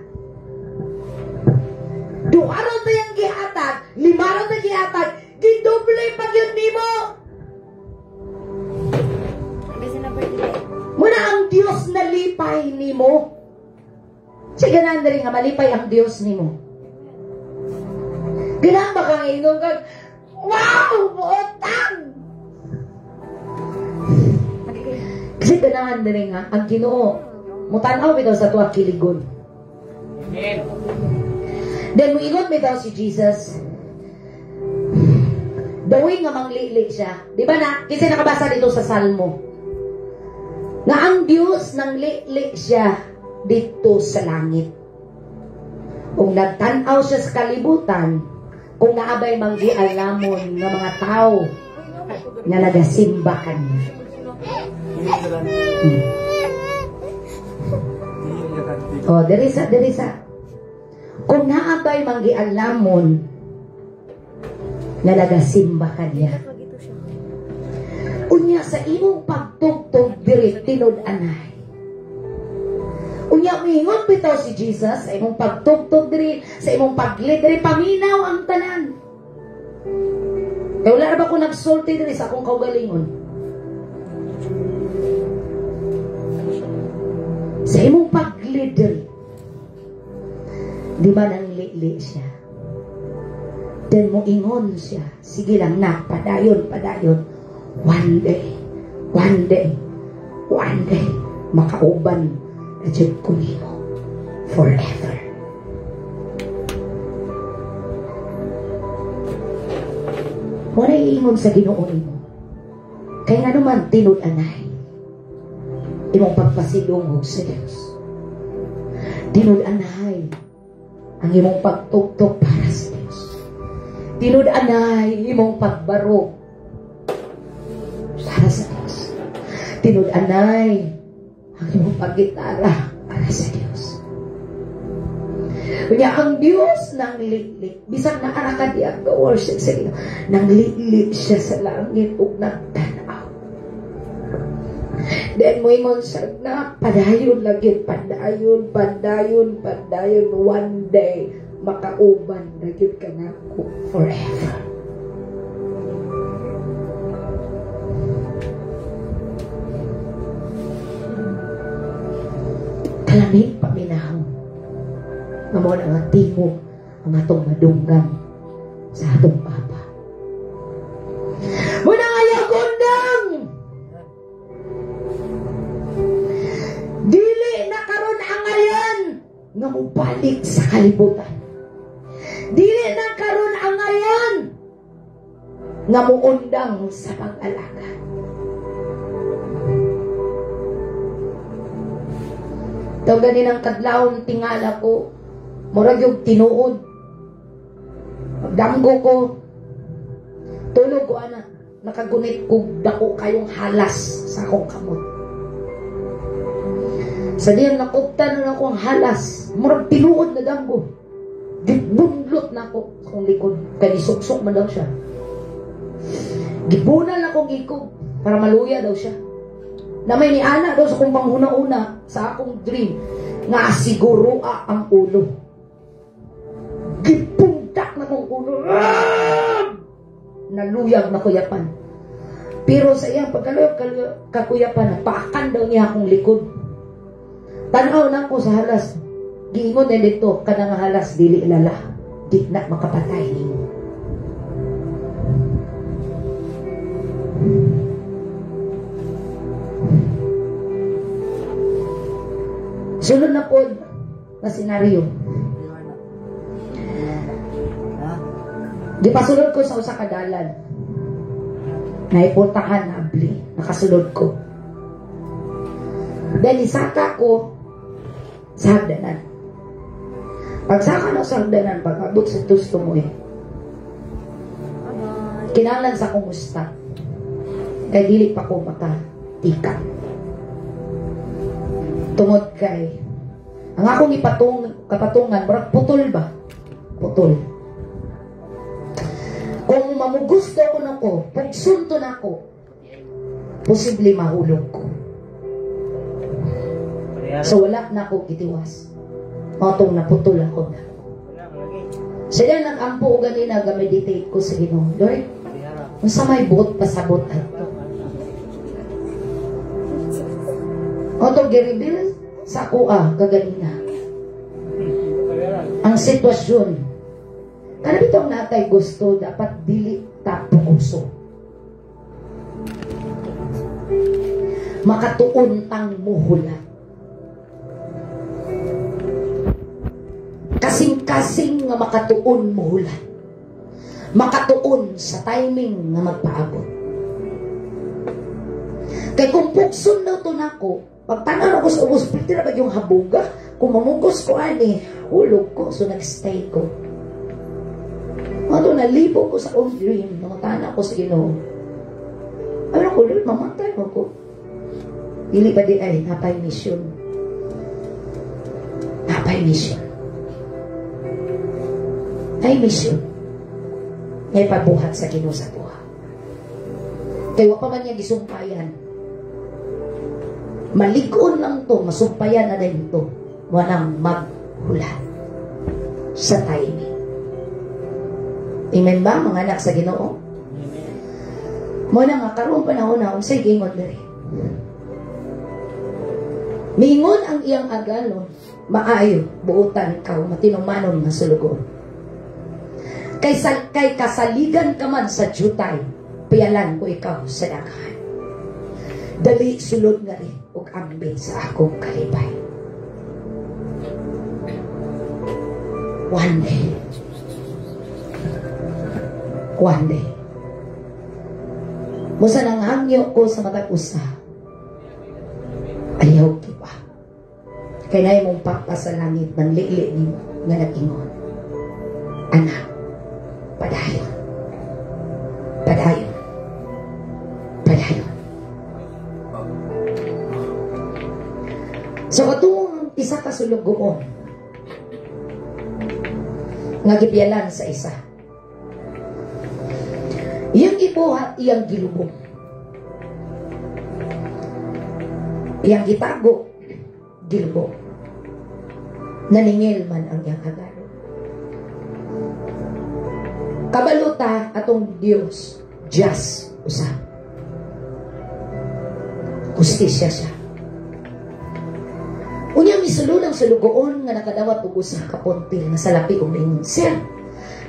2 araw tayong gihatag, 5 araw tayong gihatag, gidoble pa yun nimo. Muna ang Diyos nalipay nimo. Sige na rin nga malipay ang Diyos nimo. Ganang ba kang inong kag, "Wow! Buotang!" Kasi ganahan na rin nga, ang Ginoo, mutanaw bitaw sa tuwa kiligon. Amen. Then, muingon bitaw si Jesus, daway nga manglili siya. Di ba na? Kasi nakabasa dito sa Salmo, na ang Diyos nang li siya dito sa langit. Kung nagtanaw siya sa kalibutan, kung naabay manggialamon ng mga tao na nagasimba kanya. Oh, diri sa. Kung naabay manggialamon na nagasimba kanya. Unya sa imong pagtugtog diri tinud-anay. Unya mingon bitaw si Jesus sa imong pagtugtog diri, sa imong paglid diri, paminaw ang tanan. Kaya wala na ba ko nagsulti diri sa akong kaugalingon? Sa imong paglid diri, di ba nang li siya? Then mo ingon siya, sige lang na, padayon. One day, makauban na dyan ko nimo forever. Muna iingon sa Ginoo nimo. Kaya nga naman tinud-anay, imong pagpasidungog sa Diyos. Tinud-anay ang imong pagtugtog para sa Diyos. Tinud-anay imong pagbarog para sa Diyos. Tinud-anay ang imong paggitara para sa Diyos. Kanya ang Diyos nang lilit, bisang naarakan di ang worship sa Ginoo, nang lilit siya sa langit ug nagtanaw. Then mo ingon siya na padayon lagi, padayon. One day makauban lagi ka na ko forever. Kalamig paminahon nga mo na nga timo ang atong madunggan sa atong Papa. Muna nga yagundang dili na karon ang ngayon nga mubalik balik sa kalibutan. Dili na karon ang ngayon nga muundang sa pag-alaga. Daw ganin ang kadlawon tingala ko, murag yung tinuod. Magdamgo ko, tulog ko anak, nakagunit ko dako kayong halas sa akong kamot. Sa diyan nakuptan na ako ang halas, murag tinuod na damgo. Gibundlot na ako sa akong likod, kaya isuksok man daw siya. Gibunan akong ikog para maluya daw siya. Na may ni Ana daw sa kong panghuna-una sa akong dream nga siguro ang ulo. Gipundak na kong ulo. Naluyag na kuyapan. Pero sa iyang pagkaluyag kakuyapan, napaakan daw niya akong likod. Tanaw na ako sa halas. Giingon na dito, kanang halas dili lala. Di na makapatay nimo. Sunod na po na senaryo. Di pasulod ko sa usa ka dalan. Naipuntahan na abli. Nakasulod ko. Dahil isaka ko sa hagdanan. Pagsaka na sa hagdanan, pag-abot sa gusto mo kinahanglan sa kumusta. Kaya dili pa ko makatika. Tungod kay ang akong kapatungan murag putol ba? Putol. Kung mamugusto ko na ko, pagsunto na ko, posible mahulog ko. So wala na ako kitiwas. Matong naputol ako na. Sila nag-ampo o ganina, ga-meditate ko sa Ginoo. Lord, unsa may buot pasabot ato. Oto gi-reveal sa ako kaganina. Ang sitwasyon. Kana bitong natay gusto, dapat dili tapuso. Makatuon tang muhulat. Kasing-kasing nga makatuon muhulat. Makatuon sa timing nga magpaabot. Kay kung pukson daw to nako, pagtanaw ako sa ubos, pwede na ba yung habuga? Kung mamugos ko hulog ko, so nag-stay ko. Ano, nalibo ko sa own dream, namatana ko sa Ginoo. Ano ko, Lord, mamatay ako. Dili pa di ay, napay mission. Napay mission. Ay mission. May pabuhat sa Ginoo sa buha. Kaya pa man niya gisumpayan. Maligon lang to, masumpayan na din to. Walang maghulat sa timing. Amen ba, mga anak sa Ginoo? Muna nga, karoon panahon na, unsay gingon na rin. Miingon ang iyang agalon, maayo, buutan ikaw, matinumanon nga sulugon. Kay kasaligan ka man sa jutay, piyalan ko ikaw sa daghan. Dali sulod nga rin, ug ambit sa akong kalipay. One day, musa nang hangyo ko sa matag usa, ayaw kipa. Kaya na mong papa sa langit, ng liili ni nga nag-ingon, anak, padayon. Padayon. Padayon. So, katong isa ka sulugoon, nga gipiyalan sa isa. Iyang ibuhat, iyang gilubong. Iyang gitago, gilubong. Naningil man ang iyang hagalo. Kabaluta atong Dios, just usap. Justisya siya. Unya misulod ang sulugoon nga nakadawat og usa ka puntil nga salapi og ingon, sir,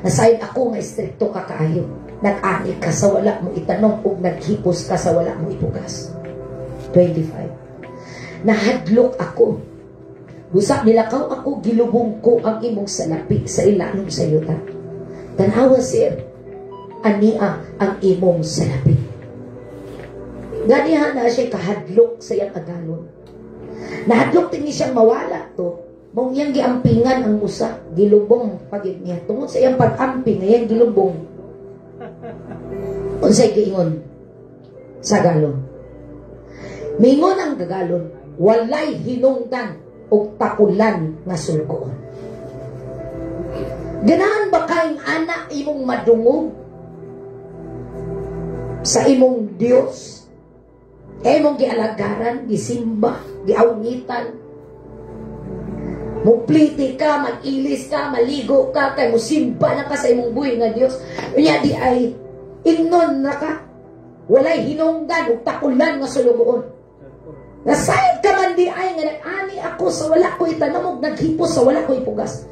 nasayd ako nga istrikto ka kaayo. Nag-ani ka sa wala mo itanong ug naghipos ka sa wala mo ipugas. 25. Nahadlok ako. Busa nilakaw ako, gilubong ko ang imong salapi sa ilalong sa yuta. Tanawa sir, ania ang imong salapi. Ganihan na siya kahadlok sa iyang agalon. Nahadlok tingin siyang mawala to. Mong iyang giampingan ang usa, gilubong pagid niya. Tungod sa iyang pag-amping, iyang gilubong. Unsay giingon sa galon. Mingon ang gagalon, walay hinungdan o takulan nga sulgoon. Ganahan ba kayong anak imong madungog sa imong Dios? Imong gialagaran, gisimba, giawngitan. Mupliti ka, mag-ilis ka, maligo ka, kay musimba na ka sa imong buhay nga Dios. Unya di ay ingnon na ka. Walay hinungdan o takulan nga sulgoon. Nasayad ka man di ay nga nag-ani ako sa wala ko itanamog, naghipos sa wala ko ipugas.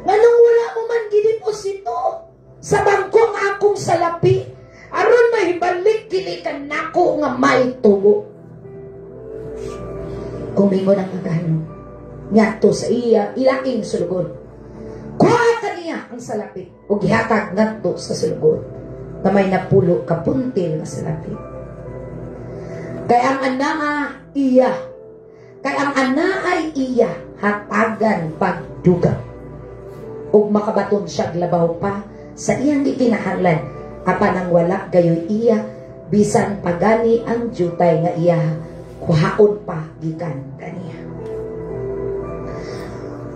Nganong wala mo man ginipos ito sa bangkong akong salapi, aron mahibalik kini kanako nga may tubo. Kumingon ang agano nga to sa iya ilaking sulugon. Kuha ka niya ang salapi o gihatag ngadto sa sulugon na may napulo kapuntil nga salapi. Kay ang anaa iya, kay ang anaay iya hatagan pagduga ug makabaton siya labaw pa sa iyang gikinahanglan apan ang wala gayoy iya bisan pagani ang jutay nga iya kuhaon pa gikan kaniya.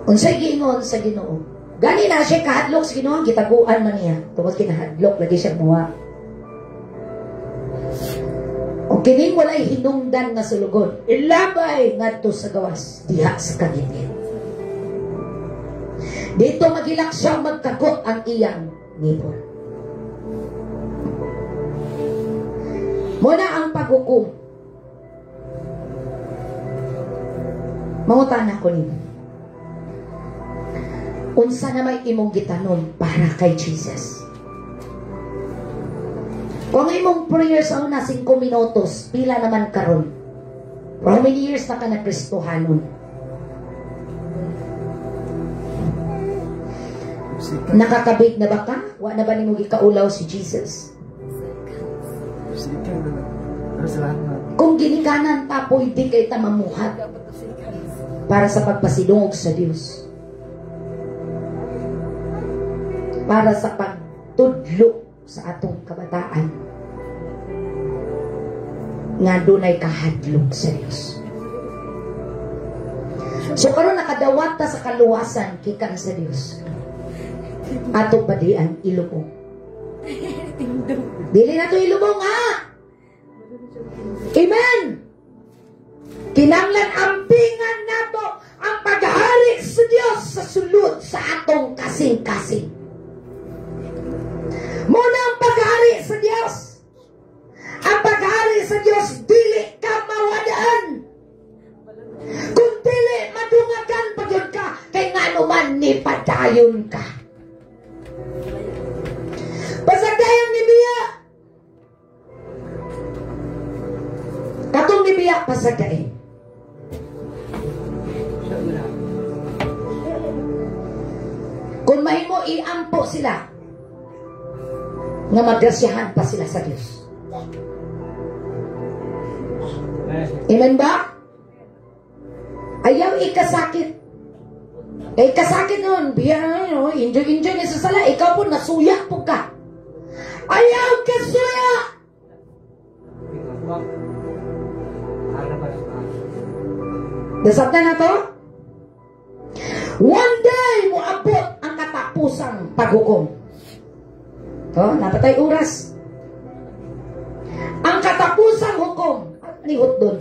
Unsay giingon sa Ginoo? Gani na siya kahadlok sa Ginoo, gitaguan man niya tungod kinahadlok lagi siya muwa. O kining walay hinungdan nga sulugon, ilabay ngadto sa gawas diha sa kagitid. Dito magilak siya magkagot ang iyang ngipon. Muna ang paghukom. Mangutan ako ninyo. Unsa na may imong gitanom para kay Jesus? Kung imong prayers ang na 5 minutos, pila naman karon? How many years na ka na Kristohanon? Nakakabig na ba ka? Wa na ba nimo gikaulaw si Jesus? Kung ginikanan ta, pwede kay ta mamuhat para sa pagpasidungog sa Dios. Para sa pagtudlo sa atong kabataan nga dunay kahadlok sa Dios. So karon nakadawat ta sa kaluwasan gikan sa Dios. Ato pa di ang ilubong. Dili na to ilubong ha. Amen. Kinanglan ampingan nato ang paghari sa Dios sa sulod sa atong kasing-kasing. Muna ang paghari sa Dios. Ang paghari sa Dios, dili ka mawadaan. Kung dili madungagan pa yun ka, kay nga naman ni padayon ka. Pasagdayan ni Biya. Katong ni Biya, pasagdayan. Kung mahimo iampo sila, nga magrasyahan pa sila sa Diyos. Amen ba? Ayaw ikasakit. Kaya ikasakit nun, biya, enjoy niya sa sala, ikaw po nasuya po ka. Ayaw kasuya! Dasap na to? One day mo abot ang katapusang paghukom. Napatay oras. Ang katapusang hukom, lihot doon.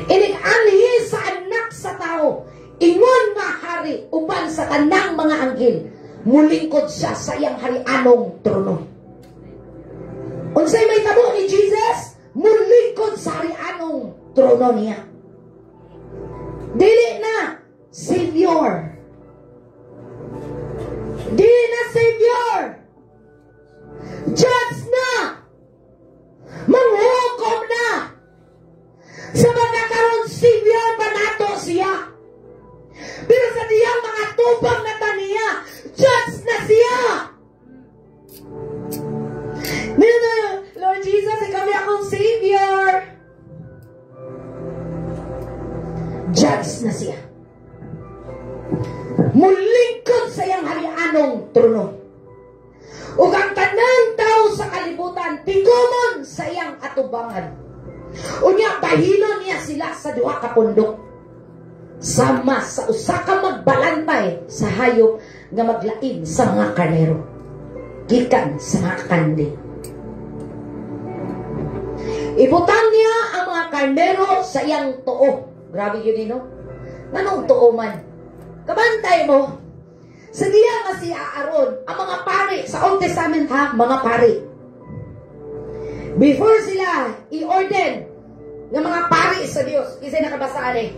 Inig-anhi sa anak sa tao, ingon nga hari, uban sa tanang mga anghel, mulingkod siya sa iyang harianong trono. Unsay may tabo ni Jesus, mulingkod sa harianong trono niya. Dili na Savior. Dili na Savior. Judge na. Manghukom na. Sa mga karon Savior pa nato siya. Lord Jesus, ikaw ay akong Savior. Judge na siya. Mulingkod sa iyang harianong trono. Ug ang tanang tao sa kalibutan, tigumon sa iyang atubangan. Unya, bahilon niya sila sa duha ka pundok. Sama sa usa ka magbalantay sa hayop nga maglain sa mga karnero. Gikan sa mga kanding. Ibutang niya ang mga karnero sa iyang tuo. Grabe yun, no? Nanong tuo man? Kabantay mo, sa diya nga si Aaron, ang mga pari, sa Old Testament ha, mga pari. Before sila i-order ng mga pari sa Diyos, kasi nakabasaan eh,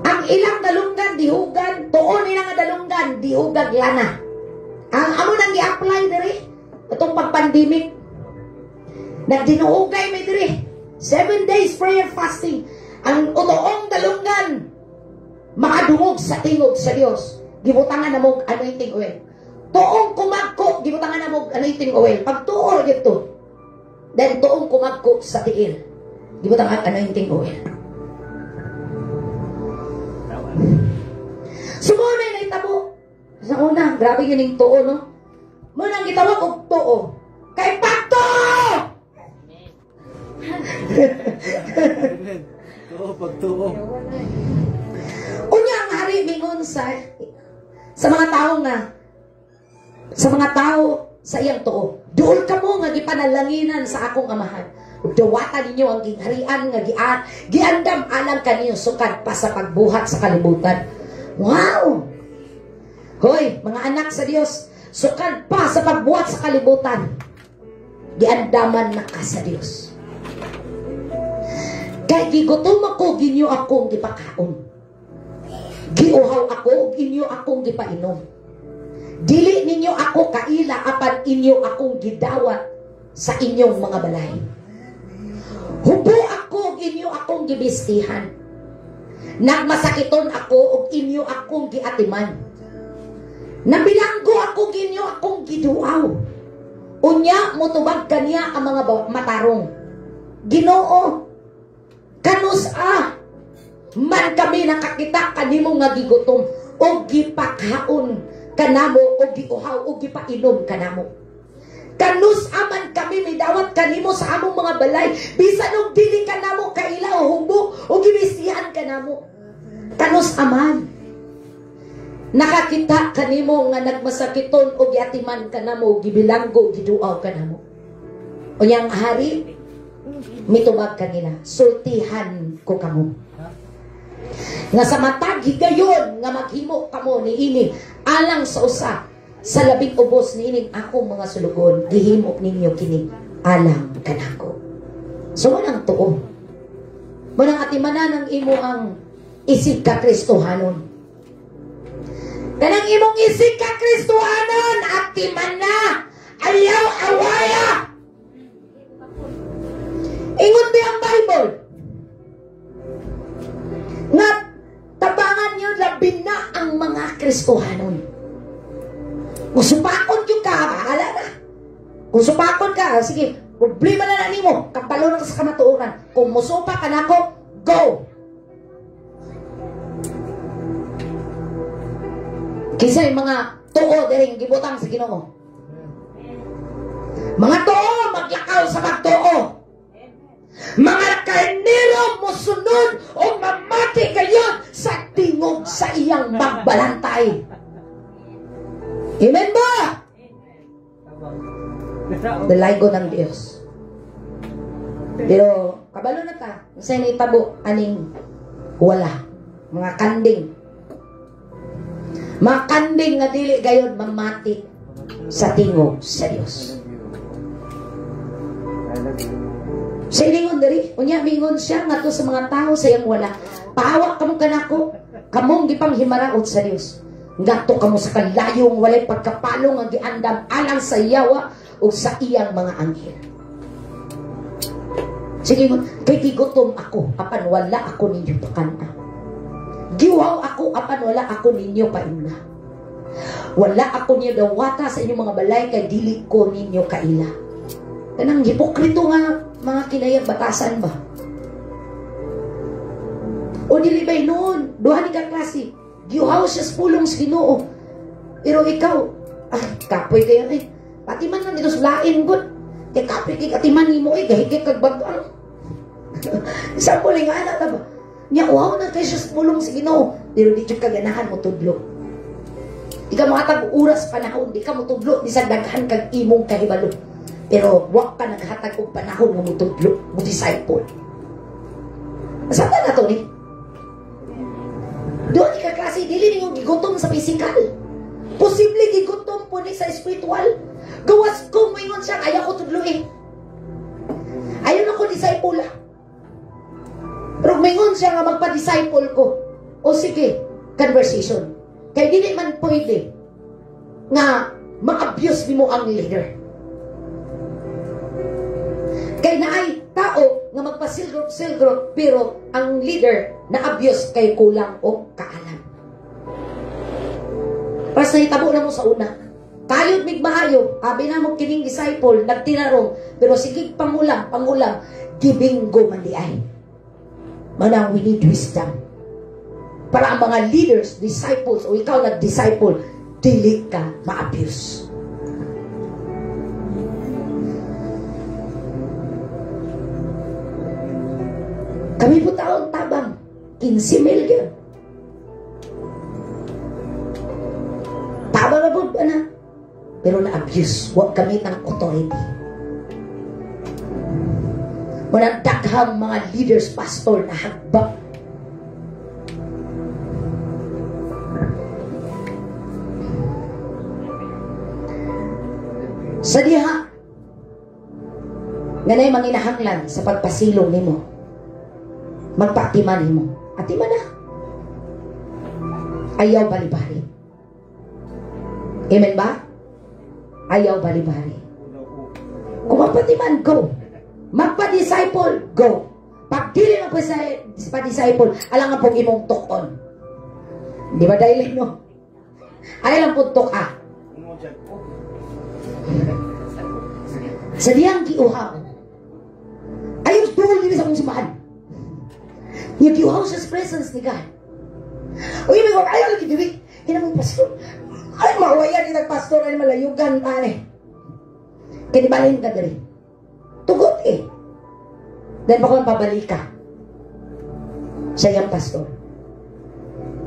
ang ilang dalunggan, dihugan, tuo nila nga dalunggan, dihugag lana. Ang amo nang i-apply diri, itong pag-pandemic, nagdinuugay may diri, 7 days prayer fasting, ang utoong dalunggan, makadungog sa tingog sa Diyos. Gibutangan na mo anointing oil. Tuong kumagko, gibutangan na mo anointing oil. Pag tuor gito, then tuong kumagko sa tiil, gibutangan anointing oil. Sumuna na itabo. Sa una, grabe yun yung tuo, no? Muna ang itawag og tuo. Kay Pato! Tuo, pagtuo. Unya ang hari mingon sa mga tao nga, sa mga tao sa iyang tuo. Doon ka mo nga gipanalanginan sa akong amahan. Dawata ninyo ang gingharian nga giandam alam kaniyo sukad pa sa pagbuhat sa kalibutan. Wow! Hoy, mga anak sa Diyos, sukad pa sa pagbuhat sa kalibutan. Giandaman na ka sa Diyos. Kay gigutom ako, ginyo akong gipakaon. Giuhaw ako, inyo akong gipainom. Dili ninyo ako kaila, apan inyo akong gidawat sa inyong mga balay. Hubo ako, inyo akong gibistihan. Nagmasakiton ako, ug inyo akong giatiman. Nabilanggo ako, inyo akong giduaw. Unya, mutubag kaniya ang mga matarong. Ginoo, kanus man kami nakakita kanimo nga gigutom o gipakaon kanamo o giuhaw o gipainom kanamo. Kanus aman kami midawat kanimo sa among mga balay bisan og dili kanamo kaila o humbo o gibisihan kanamo. Kanus aman nakakita kanimo nga nagmasakiton o giatiman kanamo, gibilanggo, giduaw kanamo. Unyang hari mitubag kanila, sultihan ko kamo. Nga sa matag higayon nga maghimo kamo niini alang sa usa sa labing ubos niining akong mga sulugon, gihimo ninyo kini alang kanako. So walang tuo. Manang atimanan ang imo ang isig ka Kristohanon. Kanang imong isig ka Kristohanon, atiman na ayaw awaya. Ingon di ang Bible nga tabangan niyo labi na ang mga Kristohanon. Kung supakon yung ka, bahala na. Kung supakon ka, sige, problema na nimo, kapalo na sa kamatuoran. Kung musupa ka na ako, go! Kisay mga tuo dahil gibutang sa Ginoo. Mga tuo, maglakaw sa magtuo. Mga karnero musunod o mamati kayo sa tingog sa iyang magbalantay. Amen ba? Dalaygo ng Diyos. Pero kabalo na ta, sa naitabo aning wala, mga kanding. Mga kanding nga dili gayon mamati sa tingog sa Diyos. Sa ilingon dari, unya mingon siya nga to sa mga tao sa iyang wala. Pahawak kamo kanako, kamong gipang himaraot sa Dios. Ngadto kamo sa kalayong walay pagkapalong nga giandam alang sa yawa o sa iyang mga anghel. Sige, kay gigutom ako apan wala ako ninyo pakanta. Giwaw ako apan wala ako ninyo paimna. Wala ako niya dawata sa inyong mga balay kay dili ko ninyo kaila. Kanang hipokrito nga mga kinayag batasan ba? O dili ba'y noon, duha ni ka klase, giuhaw siya sa pulong sa Ginoo. Pero ikaw, kapoy kayo eh. Pati man lang ito sulain good. Kaya kapoy kay katiman ni mo eh, gahigit kagbagang. Isang puling anak na ba? Niya, uhaw na kayo siya sa pulong sa Ginoo. Pero di siya kaganahan mo tudlo. Di ka makatag oras panahon, di ka mo tudlo, di sa daghan kag imong kahibalo. Pero wak ka naghatag og panahon mo tudlo, mo disciple. Nasaan na to ni? Doon ka klase, dili niyo gigutom sa physical. Posible gigutom po ni sa spiritual. Gawas ko, moingon siya, ayaw ko tudlo eh. Ayaw na ko disciple. Pero moingon siya nga magpa-disciple ko. O sige, conversation. Kaya dili man pwede nga ma-abuse mo ang leader. Kay naay tao nga magpa-silgrot pero ang leader na-abuse kay kulang o kaalam. Para sa hitabo na mo sa una, kayod mig maayo, abi na mo kining disciple, nagtinarong, pero sige pangulang, gibinggo man di ay. Manang we need wisdom. Para ang mga leaders, disciples, o ikaw nag-disciple, dili ka ma-abuse. Kami po taong tabang, 15 million. Tabang na po ba na? Pero na-abuse, huwag kami ng authority. Walang daghang mga leaders, pastor na hagbak. Sa diha, ganay manginahanglan sa pagpasilong nimo. Magpaatiman nimo. Atiman na. Ayaw bali-bali. Amen ba? Ayaw bali-bali. Kung magpatiman, go. Magpa-disciple, go. Pag dili magpa-disciple, alang nga pong imong tukon. Di ba dahil no? Ay lang pong tuka. Sa diyang giuhaw. Ayaw tuhol din sa mong sumahan. Yung giuhaw sa presence ni God. O yung mga ayaw lagi diwi. Hinamang pastor. Ay, mawayan ni nagpastor ay malayugan tane. Kinibalin ka dali. Tugot eh. Dahil baka pabalik ka. Sa iyang pastor.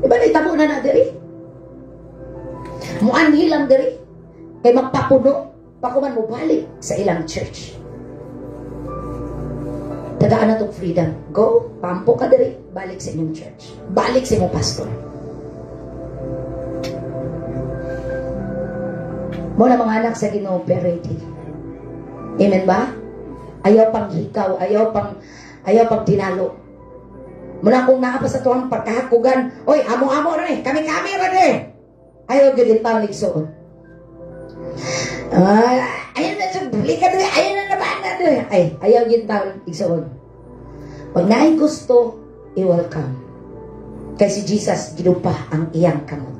Diba na itabo na na dali? Muanhi lang dali. Kaya magpapuno. Pakuman mo balik sa ilang church. Tagaan na itong freedom. Go, pampo ka dali. Balik sa inyong church. Balik sa inyong pastor. Muna mga anak sa Ginoo, ready. Amen ba? Ayaw pang hikaw, ayaw pang tinalo. Muna kung naapa sa tuwang pagkahakugan, oy, amo-amo na eh, kami-kami na eh. Ayaw gudin pang ligsoon. Ayaw na sa bulika doon, ayaw na naman na doon. Ay, ayaw gudin pang ligsoon. Pag naay gusto, i-welcome. Kasi si Jesus, ginupa ang iyang kamot.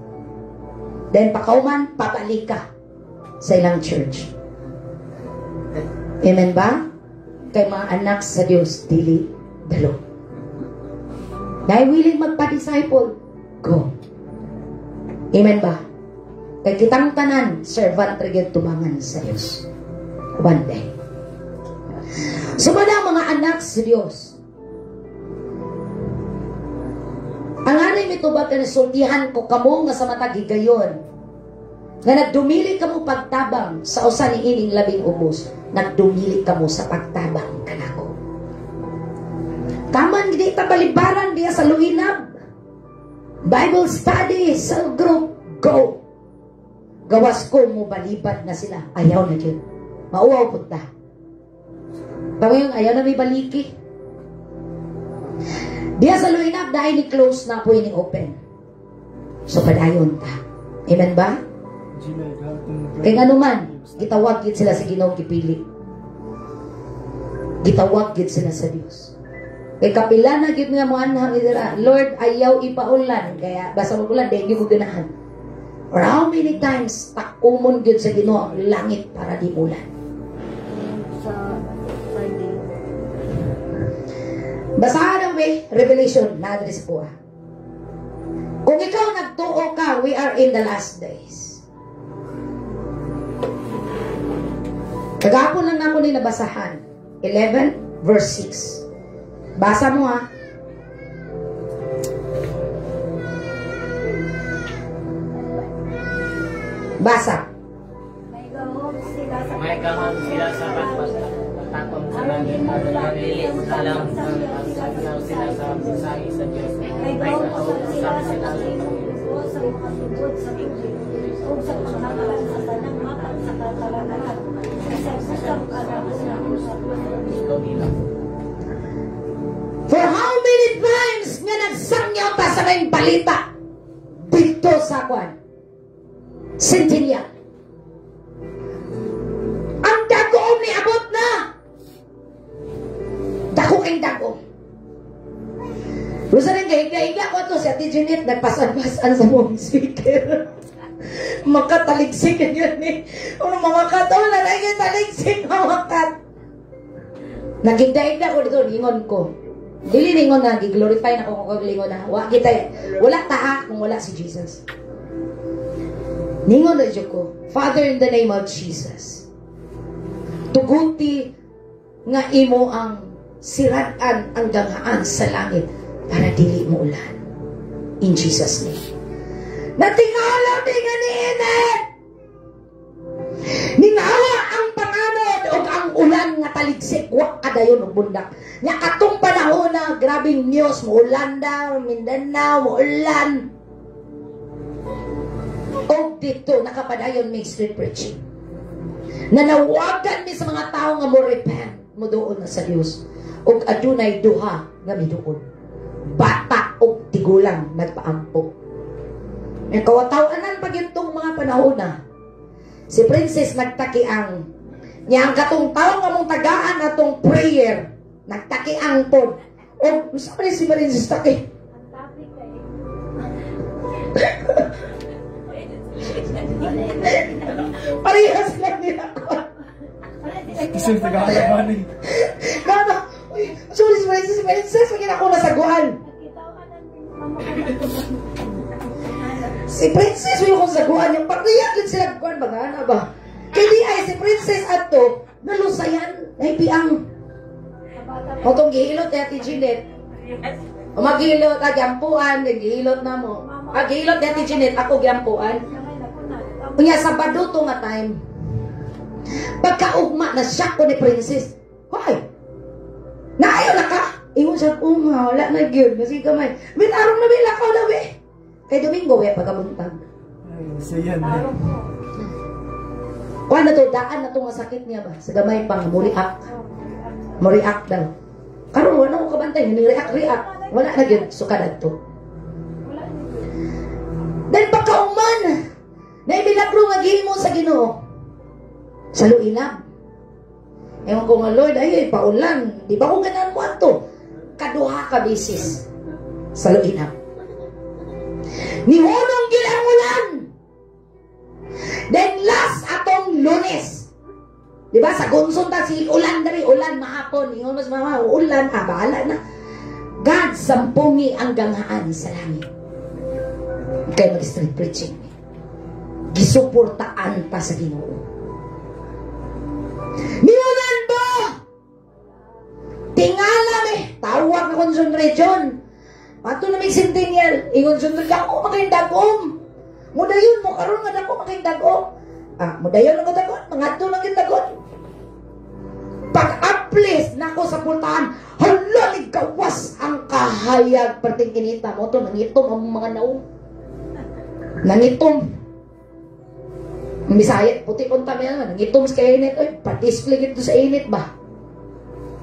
Then pakauman, papalik ka sa ilang church. Amen ba? Kay mga anak sa Diyos, dili, dalo. Dahil willing magpa-disciple, go. Amen ba? Kay kitang tanan, servant rigid tumangan sa Diyos. One day. Sumada mga anak sa Diyos. Ang anay mitubag ka na sultihan ko kamo nga sa matag higayon. Nga nagdumili ka mo pagtabang sa usa ni ining labing ubos, nagdumili ka mo sa pagtabang kanako. Kaman di ta balibaran diya sa Luinab. Bible study sa group, go. Gawas ko mo balibad na sila. Ayaw na yun. Mauwaw po ta. Pagayong ayaw na may baliki. Diya sa Luinab dahil ni close na po ni open. So padayon ta. Amen ba? Kaya nga naman, gitawag gid sila sa Ginoo gipili. Gitawag gid sila sa Dios. Kay kapila na gid nga mo anhang idira, Lord ayaw ipaulan, kaya basta magulan dahil gyud ko ganahan. Or how many times takumon gyud sa Ginoo ang langit para di mulan? Sa Friday. Basahan ang Revelation na address ko. Kung ikaw nagtuo ka, we are in the last days. Kagapon lang ako ni nabasahan. 11 verse 6. Basa mo ha. Basa. May gahom sila sa May gahom sila sa pagtatapon sa langit at nalilit alam ng pagsasaw sila sa mensahe sa Diyos. may gahom sila sa pagtuturo sa mga tugod sa tubig o sa pangakalan sa tanang matang sa katalanahan. Sa isang kalaman Ikaw nila. For how many times nga nagsangyaw pa sa may balita dito sa kwan? Centennial. Ang dagom ni abot na. Dako kay dagom. Gusto rin kahiga-higa ko to si Ate Jeanette nagpasan-pasan sa mong speaker. Makataligsik yun eh. Ano mga kataon na naging taligsik mga kat. Naghiga-higa ko dito, lingon ko. Dili lingon na, giglorify na kung kaglingon na. Wala taha kung wala si Jesus. Ningon na dyan ko, Father, in the name of Jesus, tugunti nga imo ang siratan ang ganghaan sa langit para dili mo ulan. In Jesus' name. Natingala di nga ni Enet! Ningawa ang panganod o ang ulan nga taligsik, wak kadayon o bundak. Nga katong panahon na grabing news, mo ulan daw, Mindanao, mo ulan. O dito, nakapadayon may street preaching. Nanawagan mi sa mga tao nga mo repent, mo doon na sa Diyos. O adunay duha nga mi doon. Bata o tigulang nagpaampo. Ang kawatawanan pag itong mga panahon na, si Princess nagtakiang, niya ang katong tao nga mong tagaan atong prayer, nagtakiang pod. O, gusto pa rin si Princess taki? ang topic ay Parehas lang nila ko. Kasi nag-aalaman eh. Gano? Uy, sorry si Princess, maging ako nasaguan. nakita ka natin mamakalagod. Si Princess, may akong saguan. Yung pagriyak yun sila guan, bagana ba? Kaya di ay, si Princess ato, nalusayan, ay piang. O itong gihilot ni Ate Jeanette. O maghilot, gyampuan, gihilot na mo. Gihilot ni Ate Jeanette, ako gyampuan. Unya, Sabado to nga time. Pagkaugma, na-shock ko ni Princess. Hoy! Naayaw na ka! Ingon siya, wala na yun. Kasi kamay. Binarong na bilakaw na, we. Kay Domingo, we, pagkabuntag. Ay, siya yan eh. Kuha na to, daan na to nga sakit niya ba? Sa gamay pang, muriak. Muriak daw. Karon wala ko kabantay, ni-react. Wala na yun, sukadad to. Then pagkauman, na imilagro nga gihimo sa Ginoo. Sa luinab. Ewan ko nga, Lord, ay, paulan. Di ba kung ganaan mo ato? Kaduha ka bisis sa luinab. Nihunong gila ang ulan. Then last atong Lunes. Di ba sa Gonson ta si ulan dari, ulan mahapon. Ingon mas mama, ulan, bahala na. God, sampungi ang ganghaan sa langit. Kaya mag-street preaching. Gisuportaan pa sa Ginoo. Niulan ba? Tingala me, tawag na Gonson Region. Ato na may Centennial. Ingon sunod ka ako makindagom. Mudayon mo karon nga dako makindagom. Mudayon ako dagon, mangadto lang yung dagon. Pag-uplis na ako sa pultahan, hala, gawas ang kahayag. Perting kinita mo to, nangitom ang mga naong. Nangitom. Bisaya, puti punta mo yan, nangitom sa init. Oy, pa-display ito sa init ba?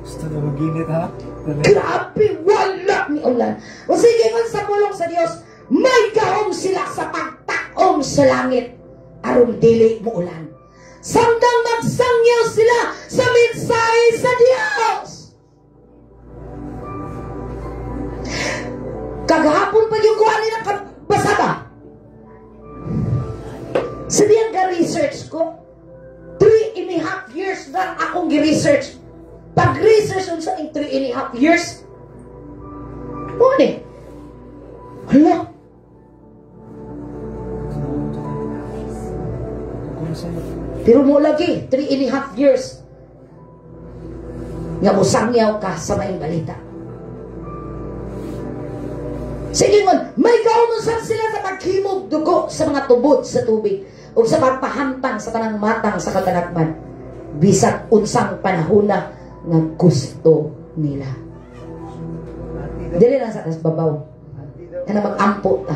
Gusto na mag-init ha? Grabe, wala ni ulan. O sige, kung sa pulong sa Diyos, may gahom sila sa pagtakom sa langit. Aron dili mo ulan. Samtang magsangyaw sila sa mensahe sa Diyos. Kagahapon pa yung kuha nila basa ba? 3.5 years na akong gi-research. Pag-research sa 3.5 years, ano eh? Hala? Pero mo lagi, 3.5 years. Nga musangyaw ka sa may balita. Sige mo, may kaunusan sila sa paghimog dugo sa mga tubod sa tubig o sa pagpahantang sa tanang matang sa katanakman. Bisag unsang panahon na nga gusto nila. Dili lang sa tas babaw. Kana mag-ampo ta.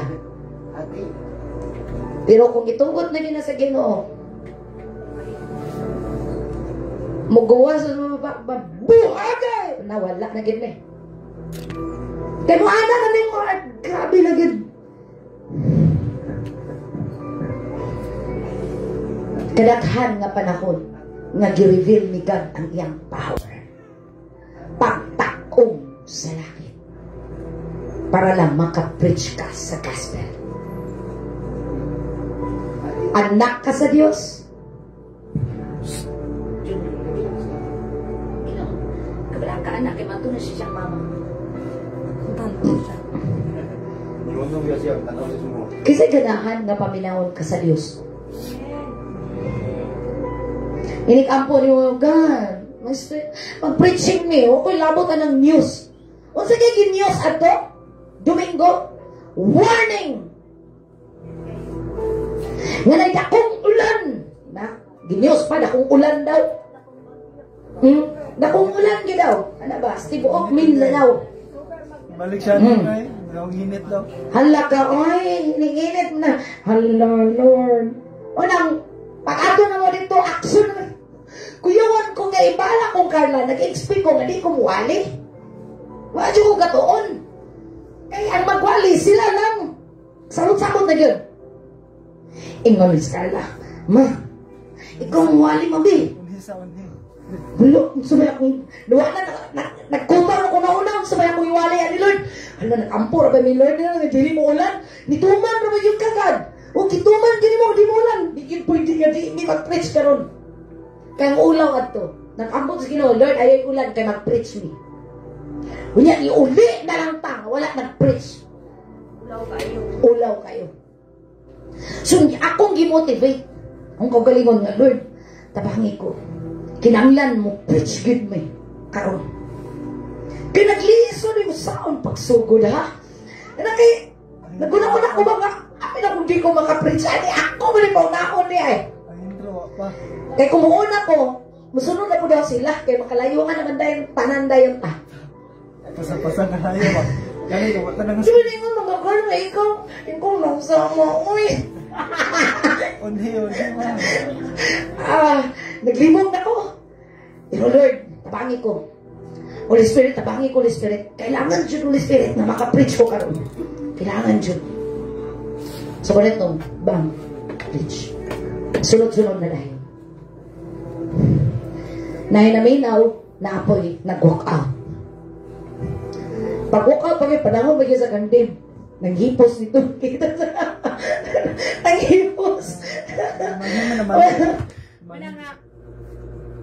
Pero kung itugot na din na sa Ginoo, mugawa sa mga buhagay! Nawala na gid eh. Kaya mo ana na ning mga grabe na gid. Kadaghan nga panahon nga gi-reveal ni God ang iyang power. Pagtakong sa langit. Para lang makapreach ka sa gospel. Anak ka sa Diyos. Kabala ka anak, kay mato na siya siyang mama. Kasi ganahan nga paminawon ka sa Diyos. Inikampo ni mo, God, mag-preaching ni, okay, labot ka ng news. O sige, news ato, Domingo, warning! Nga na dakong ulan. Na, ginews pa, dakong ulan daw. Dakong ulan gi daw. Ano ba? Stibuok Mindanao. Balik siya nung ay. Ang init daw. Hala ka, oy, hininginit na. Hala, Lord. Unang, pag-ato na mo dito, action na. Kuyawan ko nga ibala kong Carla, nag-expect ko nga di ko muwali. Wadyo ko gatoon. Kaya ang magwali, sila lang. Sarot-sarot na yun. Ingon si Carla, Ma, ikaw muwali mo, Bi. Bulo, sabay akong, nagkumar ako na una, sabay akong iwali yan ni Lord. Hala, nag-ampor ba ni Lord na, nagdili mo ulan. Nituman ba yung kagad? O kituman, gini mo, di mo ulan. Di yun pwede nga, di mag-preach ka ron. Kaya ang ulaw at to, nag-ampor sa Ginoo, Lord, ayaw ulan, kaya mag-preach me. Kunya, iuli na lang tang, wala nag-preach. Ulaw kayo. So, akong gimotivate. Ang kagalingon nga, Lord, tabangi ko. Kinanglan mo, preach good me. Karon. Pinagliso ni mo saon pagsugod, ha? Naguna-una ko ba nga, amin akong di ko makapreach. Ani, ako mo rin paunahon niya eh. Kaya kumuuna ko, musunod na po daw sila. Kaya makalayo nga naman dahil tanan dayon ta. Pasang-pasang na tayo ba? Kaya ikaw, wata na nga. Sabi na yung mga girl na ikaw nang sama, uy. Undi ma. Naglimog na ko. Pero Lord, tabangi ko. Holy Spirit, tabangi ko, Holy Spirit. Kailangan dyan, Holy Spirit, na makapreach ko karon. Kailangan dyan. So, ganito, bang, preach. Sunod-sunod na dahil. Naminaw, naapoy, nag-walk out. Pag-walk out, panahon ba sa kandim? Nanghipos nito. Nanghipos. Wala nga.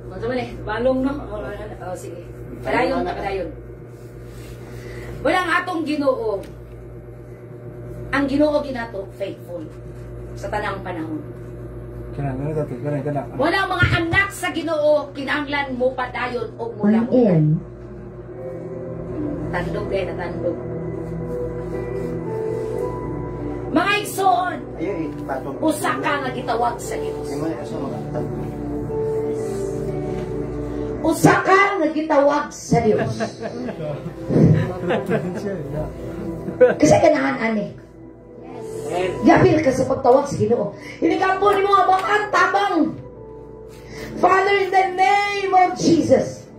Ano man eh, balong no? Oh, sige. Padayon. Wala nga atong Ginoo. Ang Ginoo ginato, faithful. Sa tanang panahon. Kanang. Wala mga anak sa Ginoo, kinahanglan mo padayon o mula mo. Tandog din na tandog. Mga igsoon, usa ka nga gitawag sa Dios. Usa ka nga gitawag sa Dios. Kasi ganahan ani. Gapil ka sa pagtawag sa Ginoo. Hinigampo ni mga bakang tabang. Father, in the name of Jesus.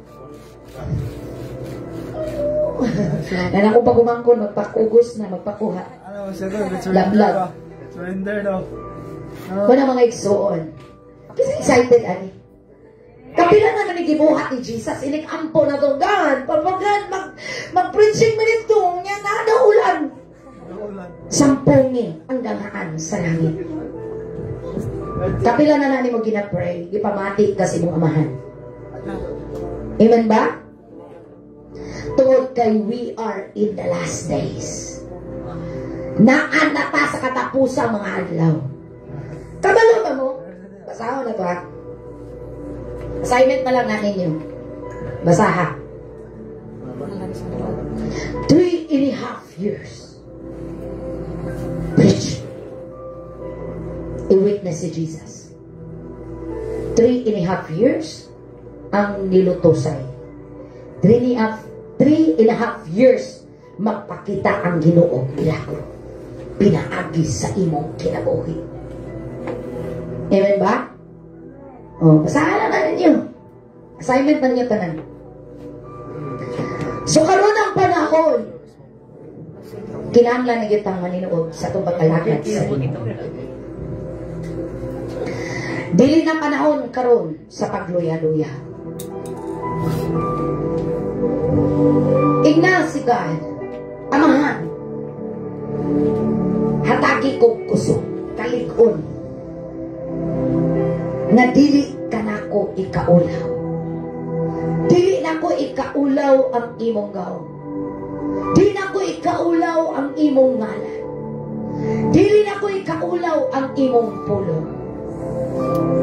Yan ako pag umangkon, magpakugos na, magpakuha. Ano, sige, Lamlag. Surrender daw. Wala mga igsoon. Kasi excited, ani. Kapila naman ni gibuhat ni Jesus, inikampo na to, God, pagbagan, mag-preaching minute to, nga na ulan. Sampungin ang gamaan sa langit. Kapila na nani mo ginapray, ipamati ka si mong amahan. Amen ba? Tungod kay we are in the last days. Naan na ta sa katapusang mga adlaw. Kabalo ba mo? Basaho na to ha. Assignment na lang na ninyo. Basaha. 3.5 years. Preach. I-witness si Jesus. 3.5 years ang nilutosay. 3.5 years magpakita ang Ginoo milagro. Pinaagi sa imong kinabuhi. Amen ba? O, basahan na ninyo. Assignment na ninyo tanan. So, karon ang panahon, kinahanglan na gyud maninuod sa itong pagkalakad sa inyo. Dili na panahon karon sa pagluya-luya. Igna si God, Amahan, hatagi kong kusog, kalig-on, na dili ka nako ikaulaw. Dili nako ikaulaw ang imong gaon. Dili nako ikaulaw ang imong ngalan. Dili nako ikaulaw ang imong pulo.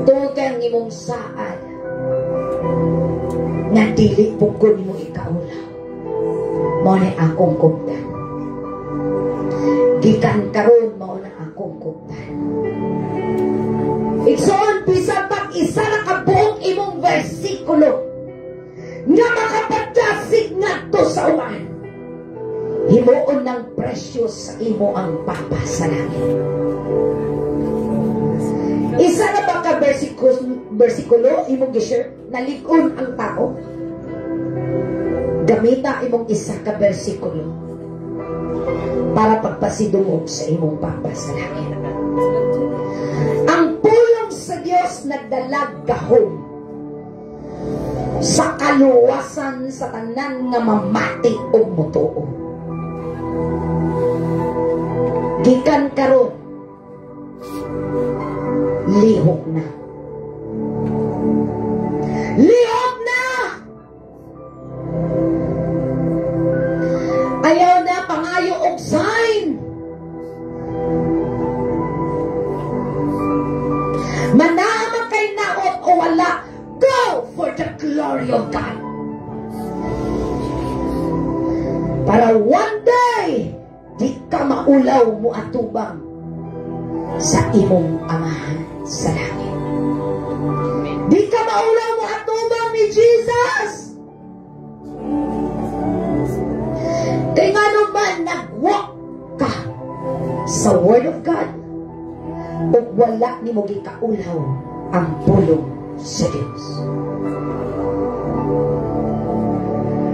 Tungod kay ang imong saad na dili pugod mo ikaulaw. Mao na akong kubtan. Gikan karon mao na akong kubtan. Igsoon bisan pag isa na kabuok imong bersikulo nga makapadasig ngadto sa uwan. Himuon ng presyo sa imo ang Papa sa langit. Isa na ba ka bersikulo imong gi-share nalig-on ang tao? Gamita imong isa ka bersikulo para pagpasidungog sa imong Papa sa langit. Ang pulong sa Dios nagdalag gahom sa kaluwasan sa tanan nga mamati og mutuo. Gikan karon lihok na. Lihok na! Ayaw na pangayo og sign. Manama kay naot o wala. Go for the glory of God. Para one day, di ka maulaw mo atubang sa imong Amahan sa langit. Di ka maulaw mo atubang ni Jesus. Kaya nga naman nag-walk ka sa Word of God o wala ni mo gikaulaw ang pulong sa Diyos.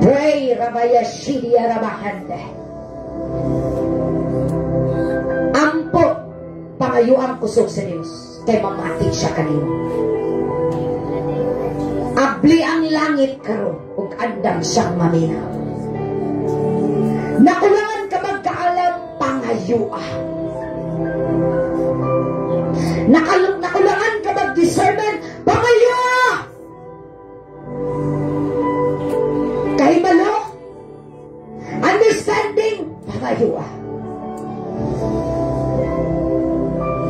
Pray, Rabaya Shidia Rabahande. Ampo pangayo ang kusog sa Diyos kay mamati siya kanino. Abli ang langit karon ug andam siyang maminaw. Nakulangan ka magkaalam pangayua. Nakulangan ka mag-discernment pangayua. Kay malo understanding pangayua.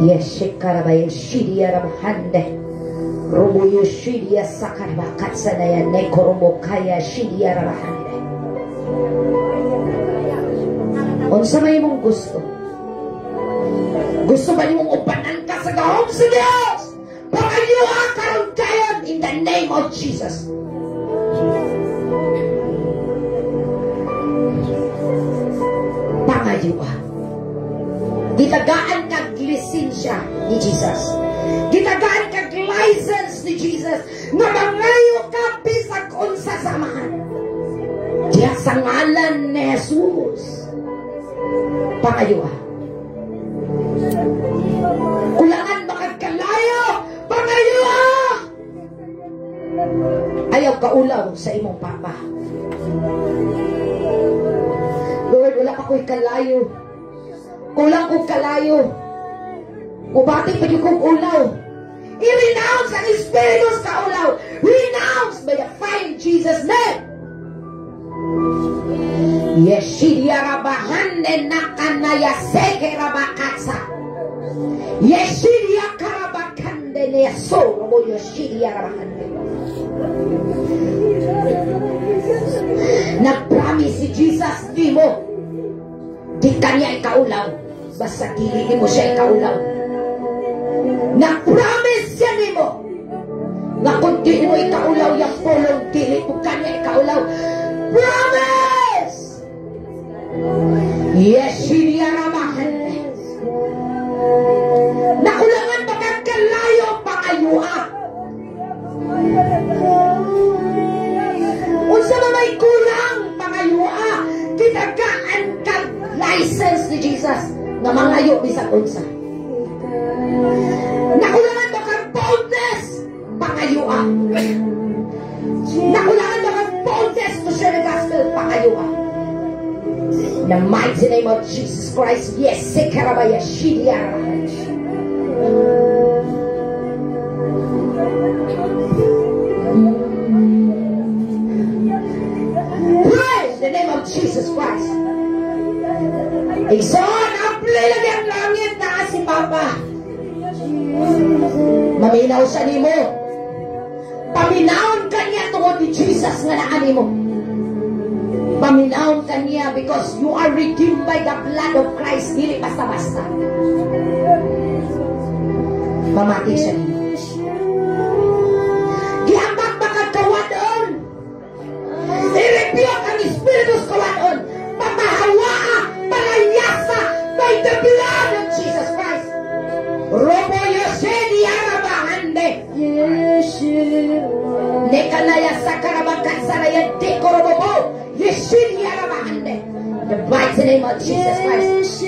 Yeshikarabayan Shidia Ramhande Rubuyo Shidia Sakarabakat Sanaya Nekoromokaya Shidia Ramhande. Unsa may mong gusto? Gusto ba nimong upanan ka sa gahom sa Diyos? Pangayua karon kayon in the name of Jesus. Pangayua. Gitagaan kag lisensya ni Jesus. Gitagaan kag license ni Jesus na mangayo ka bisag unsa samahan. Diya sa ngalan ni Jesus. Pangayua. Kulangan makagkalayo. Pangayua. Ayaw kaulaw sa imong Papa. Lord, wala ka ko'y kalayo. Kulang kong kalayo. Kubati pa yung kong ulaw. I-renounce ang espiritu sa kaulaw. Renounce by the fire in Jesus' name. Yeshidia rabahande nakanaya seke rabakatsa. Yeshidia karabakande neso robo yeshidia rabahande. Nag-promise si Jesus di mo. Di kanya ikaulaw. Basta di mo siya ikaulaw. Nag-promise siya di mo. Nga kung di mo ikaulaw yung pulong dili mo kanya ikaulaw. Promise! Yes, siya ramahan. Nakulangan magkakalayo pangayua. Unsa man may kulang pangayua, kitagaan kag license ni Jesus nga mangayo bisag unsa. Nakulangan mo kang boldness pangayua. Nakulangan mo kang boldness to share the gospel pangayua. In the mighty name of Jesus Christ, yes, Sekarabaya Shidia. Praise the name of Jesus Christ. Ikson, aplilagay ang langit na si Papa. Maminaw sa nimo. Paminawon kanya tungod ni Jesus nga naani mo. Paminawon kanya because you are redeemed by the blood of Christ. Dili basta-basta. Mamati siya nimo. Giambak makagkawadon. I-rebuke ang espiritu sa kawadon. Papahawaa, palayasa by the blood of Jesus Christ. Robo Yosedi Arabahande. Nekanaya Sakarabakat Saraya Dekorobobo. Yeshidi Arabahande. The mighty name of Jesus Christ.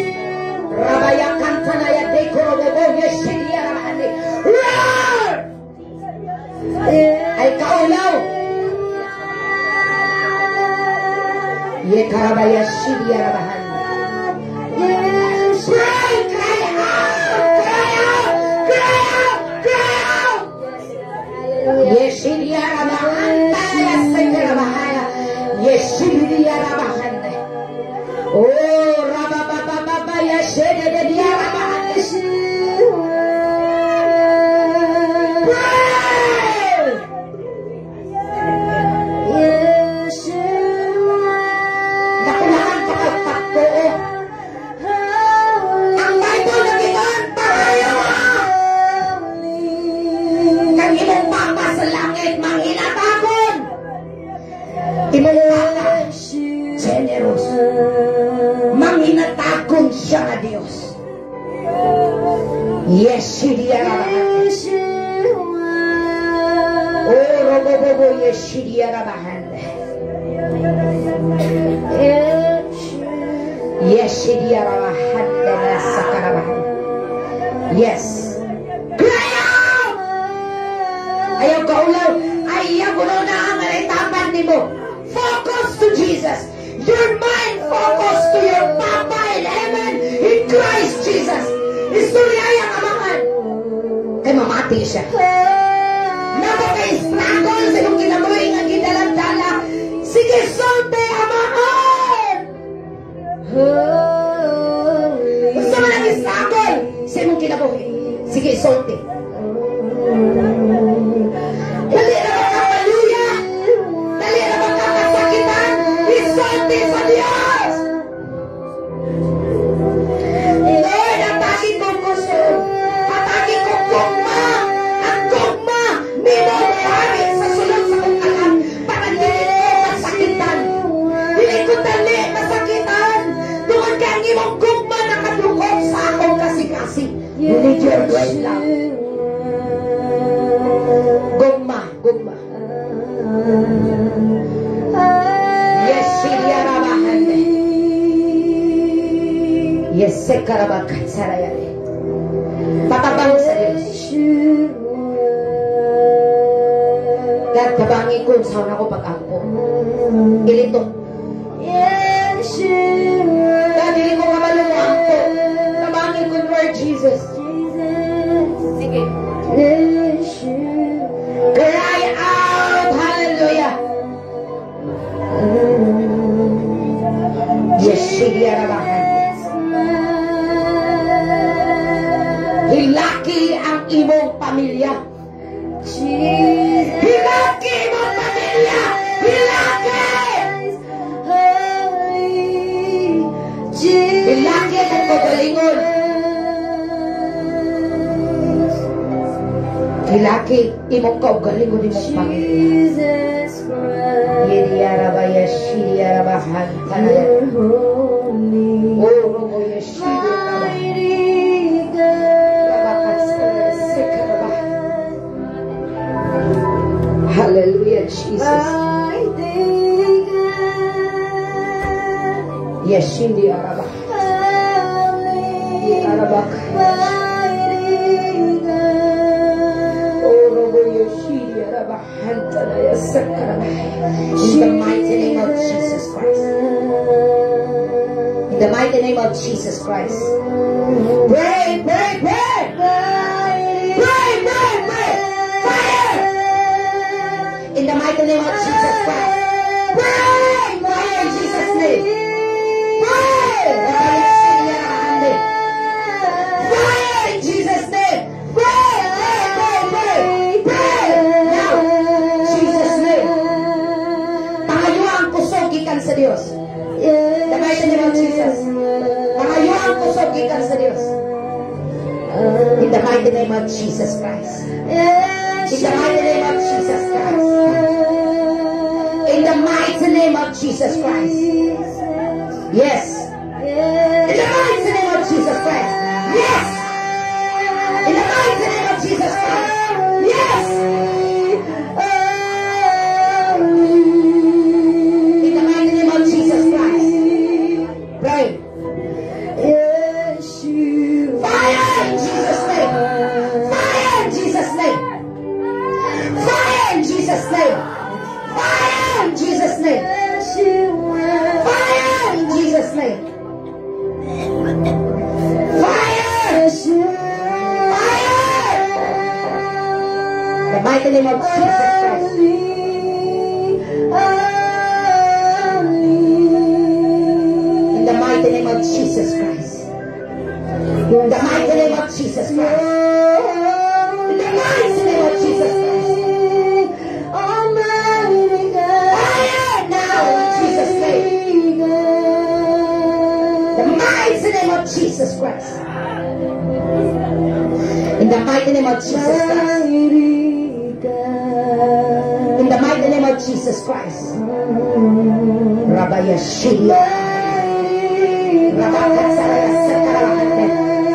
Rabaya Kantanaya Dekorobobo. Yeshidi Arabahande. Roar! Ay kaulaw. Yekarabaya Shidi Arabahande. Pray, cry out, cry out, cry out, cry out. Yeshidi Arabahande. Yesekarabahaya. Yeshidi Arabahande. Oh, Rabababa Yeshidi Arabahande. Pray! Nakulangan pa kang pagtuo. Ang Bible nagitan, parayawa. Kang imong Papa sa langit, manghinatakon. Imong Papa, generous. Manghinatakon siya nga Diyos. Yes, siya Rabahande. Oh, Robobobo, yes, siya Rabahande. Yes, siya Rabahande na sa Karabahande. Yes. Cry out! Ayaw kaulaw. Ayaw gulo na ang alitapan ni mo. Focus to Jesus. Your mind focus to your Papa in heaven in Christ Jesus. Istorya yung amangan. Kay mamati siya. Napaka-struggle sa nung kinamoy nga gidalang-dala. Sige, solte amangan. Gusto mo lang struggle sa nung kinamoy. Sige, solte. Dali na magkakaluya. Dali na magkakasakitan. Isolte sa Diyos. Lord, atake ko gusto. Atake ko gugma. Ang gugma. Minamahari sa sulod sa kong alam. Para dili ko masakitan. Dili ko dali masakitan. Doon ka ang imong gugma na kadukot sa akong kasi-kasi. You need your great love. Gugma. Gugma. Yes, siya Rabahande. Yes, Sekarabakat Sarayane. Patabang sa Diyos. Dahil tabangin ko saan ako pag-ampo. Ilito. Dahil hindi ko kamalong ampo. Tabangin ko, Lord Jesus. Sige. sakit, imong kaugalingon imong Panginoon. Jesus Christ, Yedi araba yashiri araba hantana. you're holy. Oh, robo yashiri araba. Mighty God, Hallelujah, Jesus. mighty God, Yashiri araba. holy, Araba. mighty God. Oh, robo yashiri araba hantana yasakaraba. In the mighty name of Jesus Christ. In the mighty name of Jesus Christ. Pray, pray, pray. Pray, pray, pray. Fire. In the mighty name of Jesus Christ. Pray. Fire in Jesus' name. Pray. Fire in Jesus' name. Pray, pray, pray, pray. Now, Jesus' name. Pangayuang kusog gikan sa Dios. In the mighty name of Jesus. Pangayuang kusog gikan sa Dios. In the mighty name of Jesus Christ. In the mighty name of Jesus Christ. In the mighty name of Jesus Christ. Yes. In the mighty name of Jesus Christ. Yes. In the mighty name of Jesus Christ. Yes. In the mighty name of Jesus Christ. Pray. Fire in Jesus' name. Fire in Jesus' name. Fire in Jesus' name. Fire in Jesus' name. Fire in Jesus' name. Fire! Fire! The mighty name of Jesus Christ. In the mighty name of Jesus Christ. In the mighty name of Jesus Christ. In the mighty name of Jesus Christ. Fire now in Jesus' name. The mighty name of Jesus Christ. In the mighty name of Jesus Christ. In the mighty name of Jesus Christ. Rabaya Shia.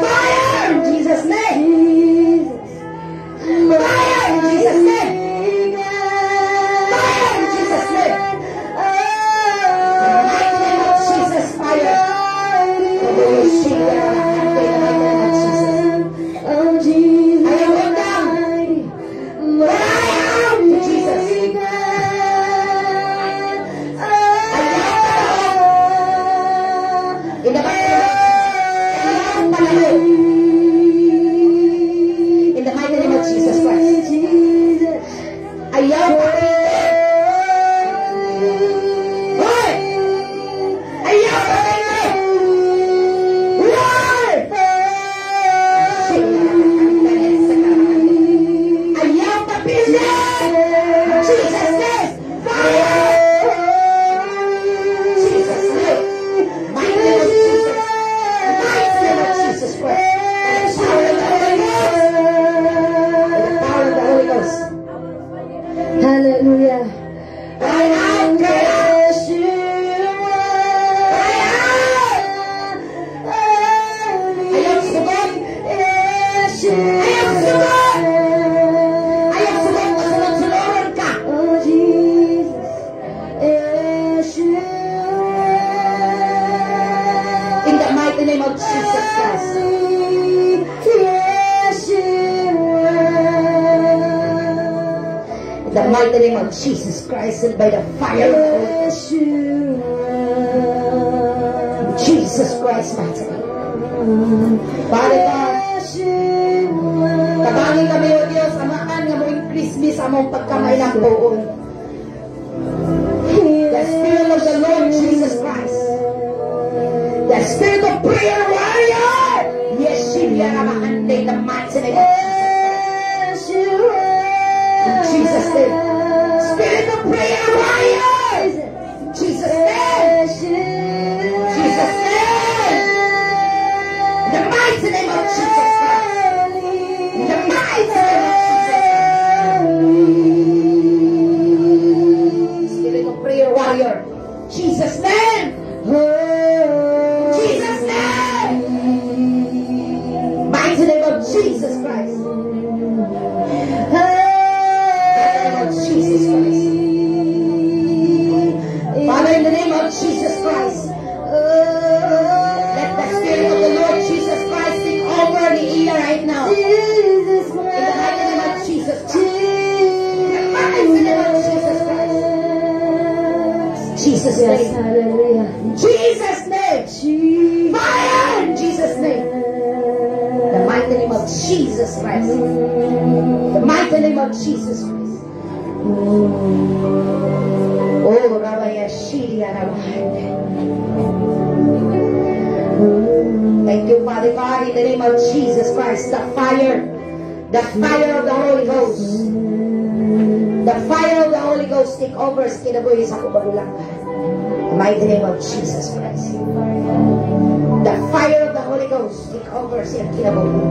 Fire in Jesus' name. Fire in Jesus' name. Fire in Jesus' name. In the mighty name of Jesus, fire. Rabaya Shia. I am going down. But I am Jesus. In the mighty name of Jesus Christ. Ayaw Hoy! Ayaw Ayaw Jesus name! Fire! Jesus name! Mighty name of Jesus! Mighty name of Jesus Christ! The power of the Holy Ghost! Hallelujah. Cry out! Cry out! Ayaw sugot! Ayaw sugot! Ayaw sugot! Masunod-sunuran ka! Oh Jesus, In the mighty name of Jesus Christ! In the mighty name of Jesus Christ and by the fire of the Holy Ghost. Jesus Christ, mighty name. Father God, tabangin kami o Diyos, amaan nga mo increase mi sa among pagkamay ng buon. The Spirit of the Lord Jesus Christ. The Spirit of prayer warrior. Yes, Shiva Ramahande, the mighty name of Jesus. In Jesus' name. Spirit of prayer warrior. In Jesus' name. Jesus' name. In the mighty name of Jesus Christ. In the mighty name of Jesus. name. Hallelujah. In Jesus' name. Fire in Jesus' name. The mighty name of Jesus Christ. The mighty name of Jesus Christ. Oh, Rabaya Shiri Arabahande. Thank you, Father God, in the name of Jesus Christ. The fire of the Holy Ghost. The fire of the Holy Ghost take over sa kinabuhi sa kubagulangan. The mighty name of Jesus Christ. The fire of the Holy Ghost take over sa kinabuhi.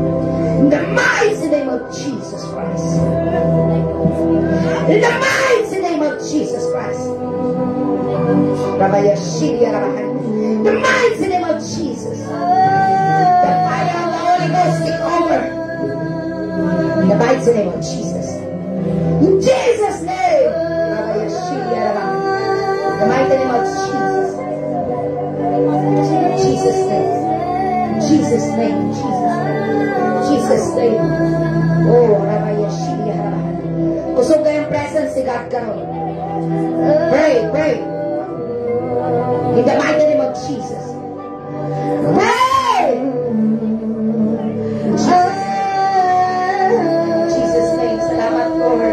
In the mighty name of Jesus Christ. In the mighty name of Jesus Christ. Rabaya Shiri Arabahan. The mighty name of Jesus. The fire of the Holy Ghost take over. In the mighty name of Jesus. In Jesus' name. Rabaya Shiri Arabahan. The mighty name of Jesus. Jesus' name. Jesus' name. Jesus' name. Oh, Rabaya Shiri Arabahan. Kusog kayong presence ni God karon. Pray. In the mighty name of Jesus. Pray! Jesus' name. Salamat, Lord.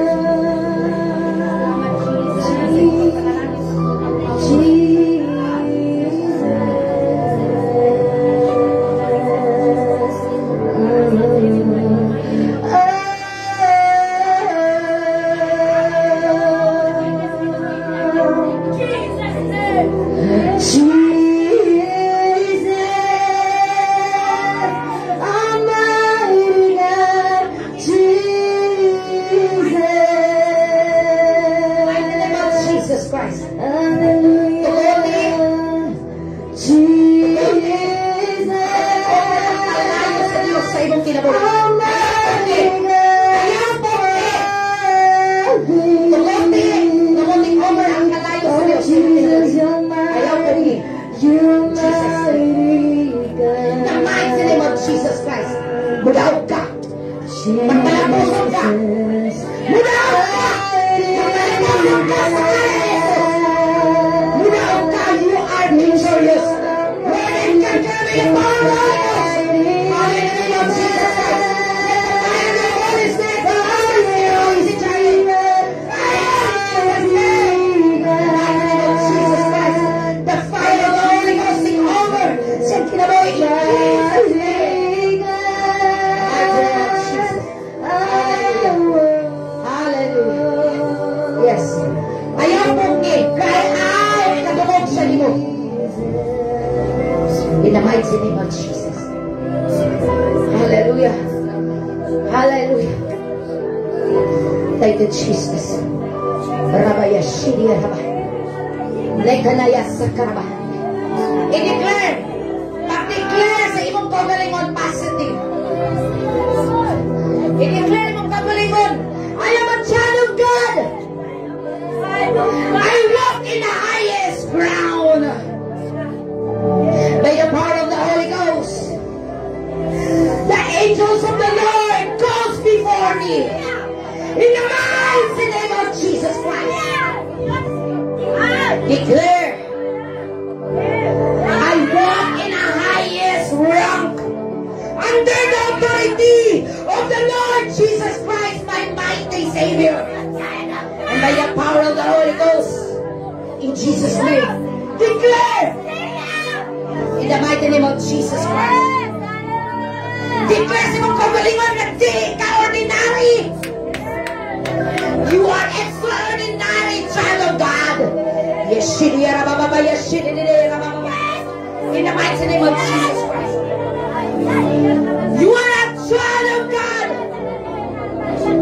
In the mighty name of Jesus. Hallelujah. Hallelujah. Thank you, Jesus. Rabaya Shiri Rabah. Lekanaya Sakarabah. I-declare. Pag-declare sa imong kagalingon positive. I-declare imong kagalingon. I am a child of God. I walk in the highest ground. By the power of the Holy Ghost, the angels of the Lord goes before me. In the mighty name of Jesus Christ, declare, I walk in the highest rank under the authority of the Lord Jesus Christ, my mighty Savior, and by the power of the Holy Ghost, in Jesus' name, declare. In the mighty name of Jesus Christ. Declare sa mong kagalingan na di ka ordinary. You are extraordinary, child of God. In the mighty name of Jesus Christ. You are a child of God.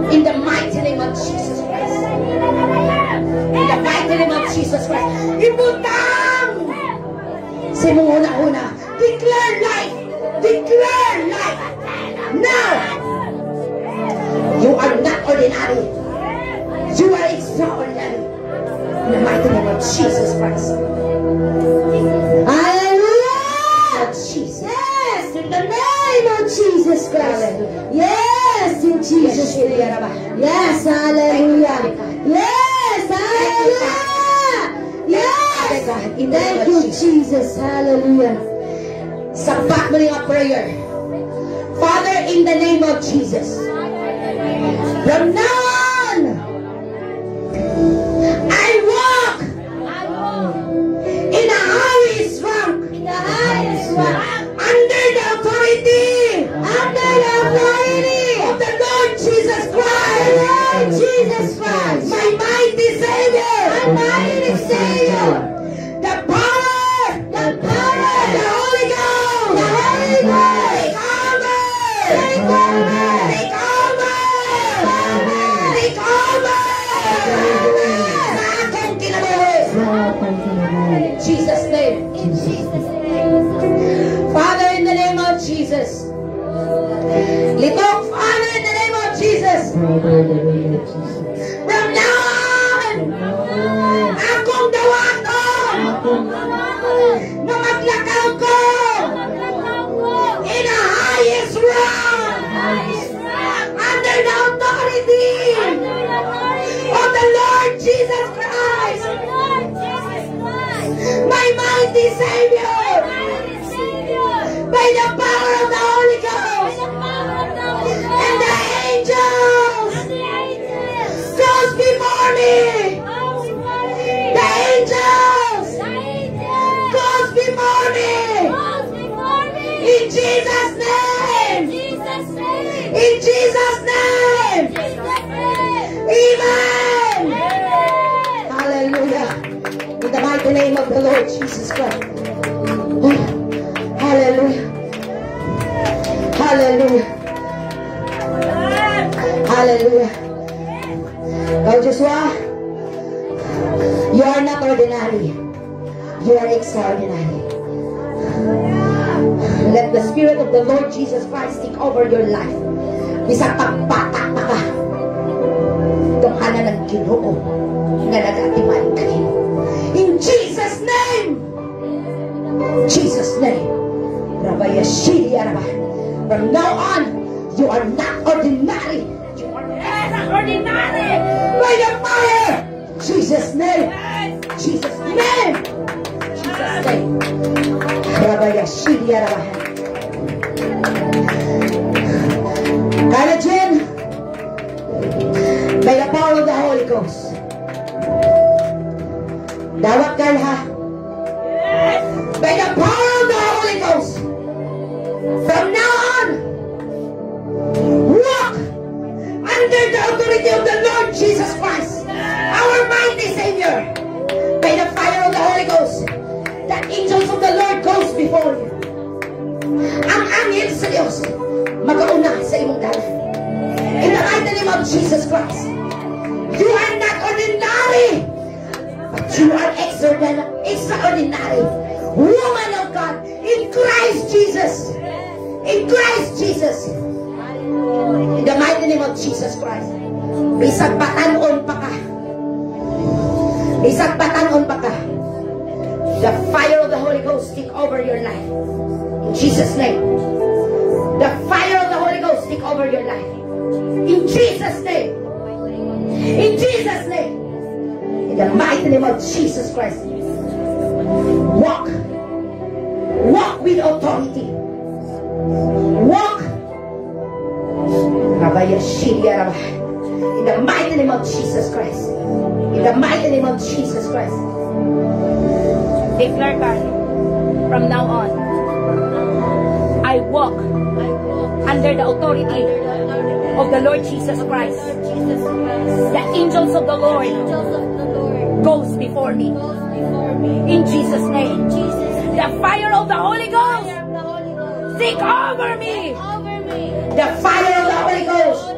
In the mighty name of Jesus Christ. In the mighty name of Jesus Christ. Ibutang! Sa mong una-una, declare life! Declare life! Now! You are not ordinary. You are extraordinary. In the mighty name of Jesus Christ. Hallelujah! Jesus. Yes, in the name of Jesus Christ. Hallelujah. Yes, in Jesus' name. Yes, hallelujah. Yes, hallelujah. Yes. Jesus. Hallelujah. Sapat mo yung prayer. Father, in the name of Jesus. From now on, I walk in the highest rank. Under the authority of the Lord Jesus Christ. My mighty Savior. The power of the Holy Ghost. Take over. Sa akong kinabuhi. In Jesus' name. Father, in the name of Jesus. Litok, Father, in the name of Jesus. From now on, akong dawato na maglakaw ko in the highest rank under the authority of the Lord Jesus Christ, my mighty Savior, by the power of the Holy Ghost, and the angels goes before me. The angels goes before me. In Jesus' name. In Jesus' name. Amen. Hallelujah. In the mighty name of the Lord Jesus Christ. Hallelujah. Hallelujah. Hallelujah. Oh, Joshua, you are not ordinary. You are extraordinary. Let the Spirit of the Lord Jesus Christ take over your life. Bisang pagbata pa ka, itong hanan ng Ginoo na nag-atiman kayo. In Jesus' name! Jesus' name! Rabaya Shidi Araba. From now on, you are not ordinary. You are extraordinary. By the fire! Jesus' name! Jesus' name! Jesus' name! Rabaya Shidi Araba. Kalajin, by the power of the Holy Ghost. Dawat ka ha. By the power of the Holy Ghost. From now on, walk under the authority of the Lord Jesus Christ, our mighty Savior. By the fire of the Holy Ghost, the angels of the Lord goes before you. Ang angel sa Diyos, mag-auna sa imong dalan. In the mighty name of Jesus Christ, you are not ordinary, but you are extraordinary. Woman of God, in Christ Jesus. In Christ Jesus. In the mighty name of Jesus Christ. Bisag patanon pa ka. Bisag patanon pa ka. The fire of the Holy Ghost take over your life. In Jesus' name. The fire of the Holy Ghost take over your life. In Jesus' name. In Jesus' name. In the mighty name of Jesus Christ. Walk. Walk with authority. Walk. In the mighty name of Jesus Christ. In the mighty name of Jesus Christ. Declare, Carlo, from now on, I walk under the authority of the Lord Jesus Christ. The angels of the Lord goes before me. In Jesus' name. The fire of the Holy Ghost take over me. The fire of the Holy Ghost.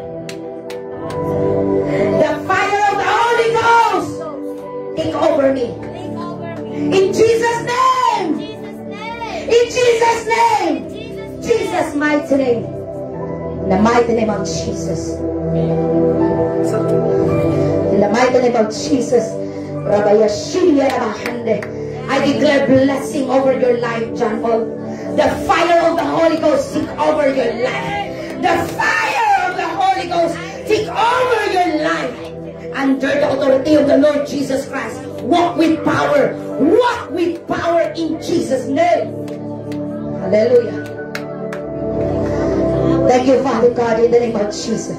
The fire of the Holy Ghost take over me. In Jesus' name. In Jesus' name. Jesus' mighty name. In the mighty name of Jesus. In the mighty name of Jesus. I declare blessing over your life, John Paul. The fire of the Holy Ghost take over your life. The fire of the Holy Ghost take over your life. under the authority of the Lord Jesus Christ. Walk with power. Walk with power in Jesus' name. Hallelujah. Thank you, Father God, in the name of Jesus.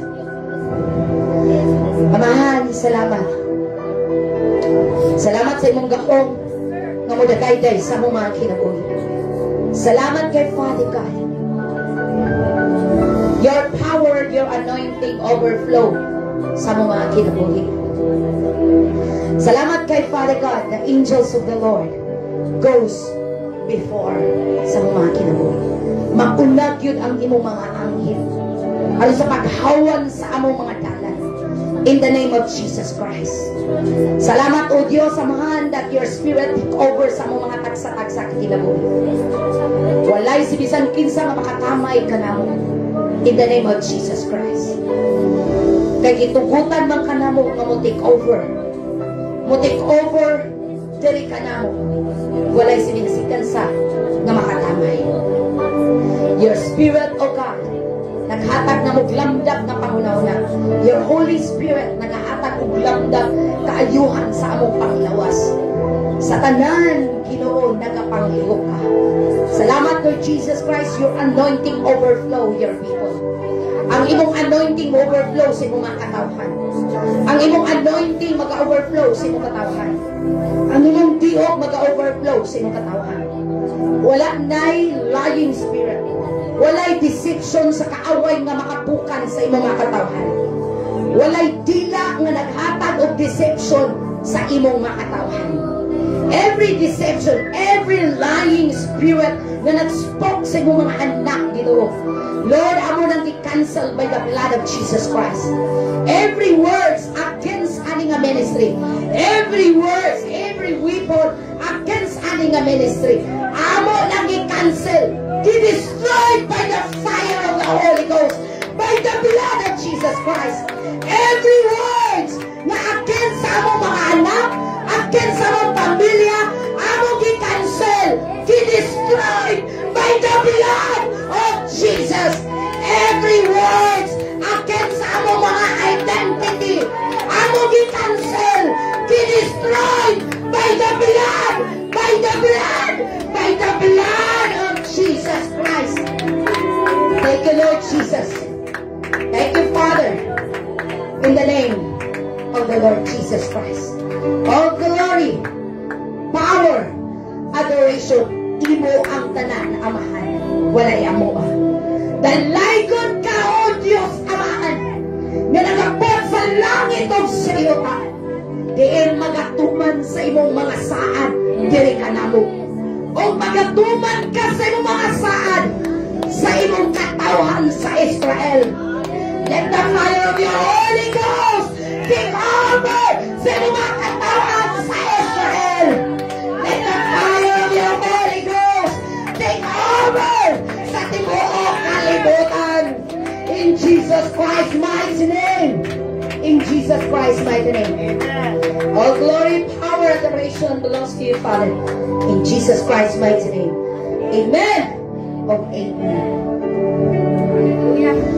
Amahan, salamat. Salamat sa imong gaong nga mo dagayday sa mong mga kinabuhi. Salamat kay Father God. Your power, your anointing overflow sa mga kinabuhi. Salamat kay Father God, the angels of the Lord goes before sa mga kinabuhi. Maunag yun ang imong mga anghel. Ano sa paghawan sa among mga dalan. In the name of Jesus Christ. Salamat o Diyos, amahan that your spirit take over sa among mga tagsa-tagsa kinabuhi. Walay si bisan kinsa nga makatamay ka namo. In the name of Jesus Christ. Kay itugutan man ka namo nga mo take over. Mo take over diri ka namo. Walay si bisan kinsa nga makatamay. Your spirit, O God, naghatag na muglamdag na pangunauna. Your Holy Spirit naghatag muglamdag kaayuhan sa among panglawas. Sa tanan, Ginoo, nagapanghigo ka. Salamat, Lord Jesus Christ, your anointing overflow your people. Ang imong anointing overflow sa imong mga katawhan. Ang imong anointing mag-overflow sa imong katawhan. Ang imong diok mag-overflow sa imong katawhan. Wala na'y lying spirit. Walay deception sa kaaway nga makapukan sa imong mga katawhan. Walay dila nga naghatag og deception sa imong mga katawhan. Every deception, every lying spirit na nag-spoke sa imong mga anak dito, Lord, amo nang i-cancel by the blood of Jesus Christ. Every words against aning ministry, every words, every weapon against aning ministry, amo nang i-cancel, destroyed by the fire of the Holy Ghost, by the blood of Jesus Christ. Every words na against sa among mga anak, against sa among pamilya, among i-cancel, destroyed by the blood of Jesus. Every words against sa among mga identity, among i-cancel, destroyed by the blood, by the blood, by the blood of Jesus Christ. Thank you, Lord Jesus. Thank you, Father. In the name of the Lord Jesus Christ. All glory, power, adoration, imo ang tanan, Amahan. Walay amo ba? Dalaygon ka, O Diyos, Amahan, nga nagapot sa langit o siyota. Diin magatuman sa imong mga saan, diri ka namo. O magatuman ka sa imong mga saan, sa imong katawhan sa Israel. Let the fire of your Holy Ghost take over sa imong mga katawhan sa Israel. Let the fire of your Holy Ghost take over sa tibuok kalibutan. In Jesus Christ's mighty name. In Jesus Christ's mighty name. All glory, power, adoration belongs to you, Father. In Jesus Christ's mighty name. Amen. Oh, amen. Hallelujah.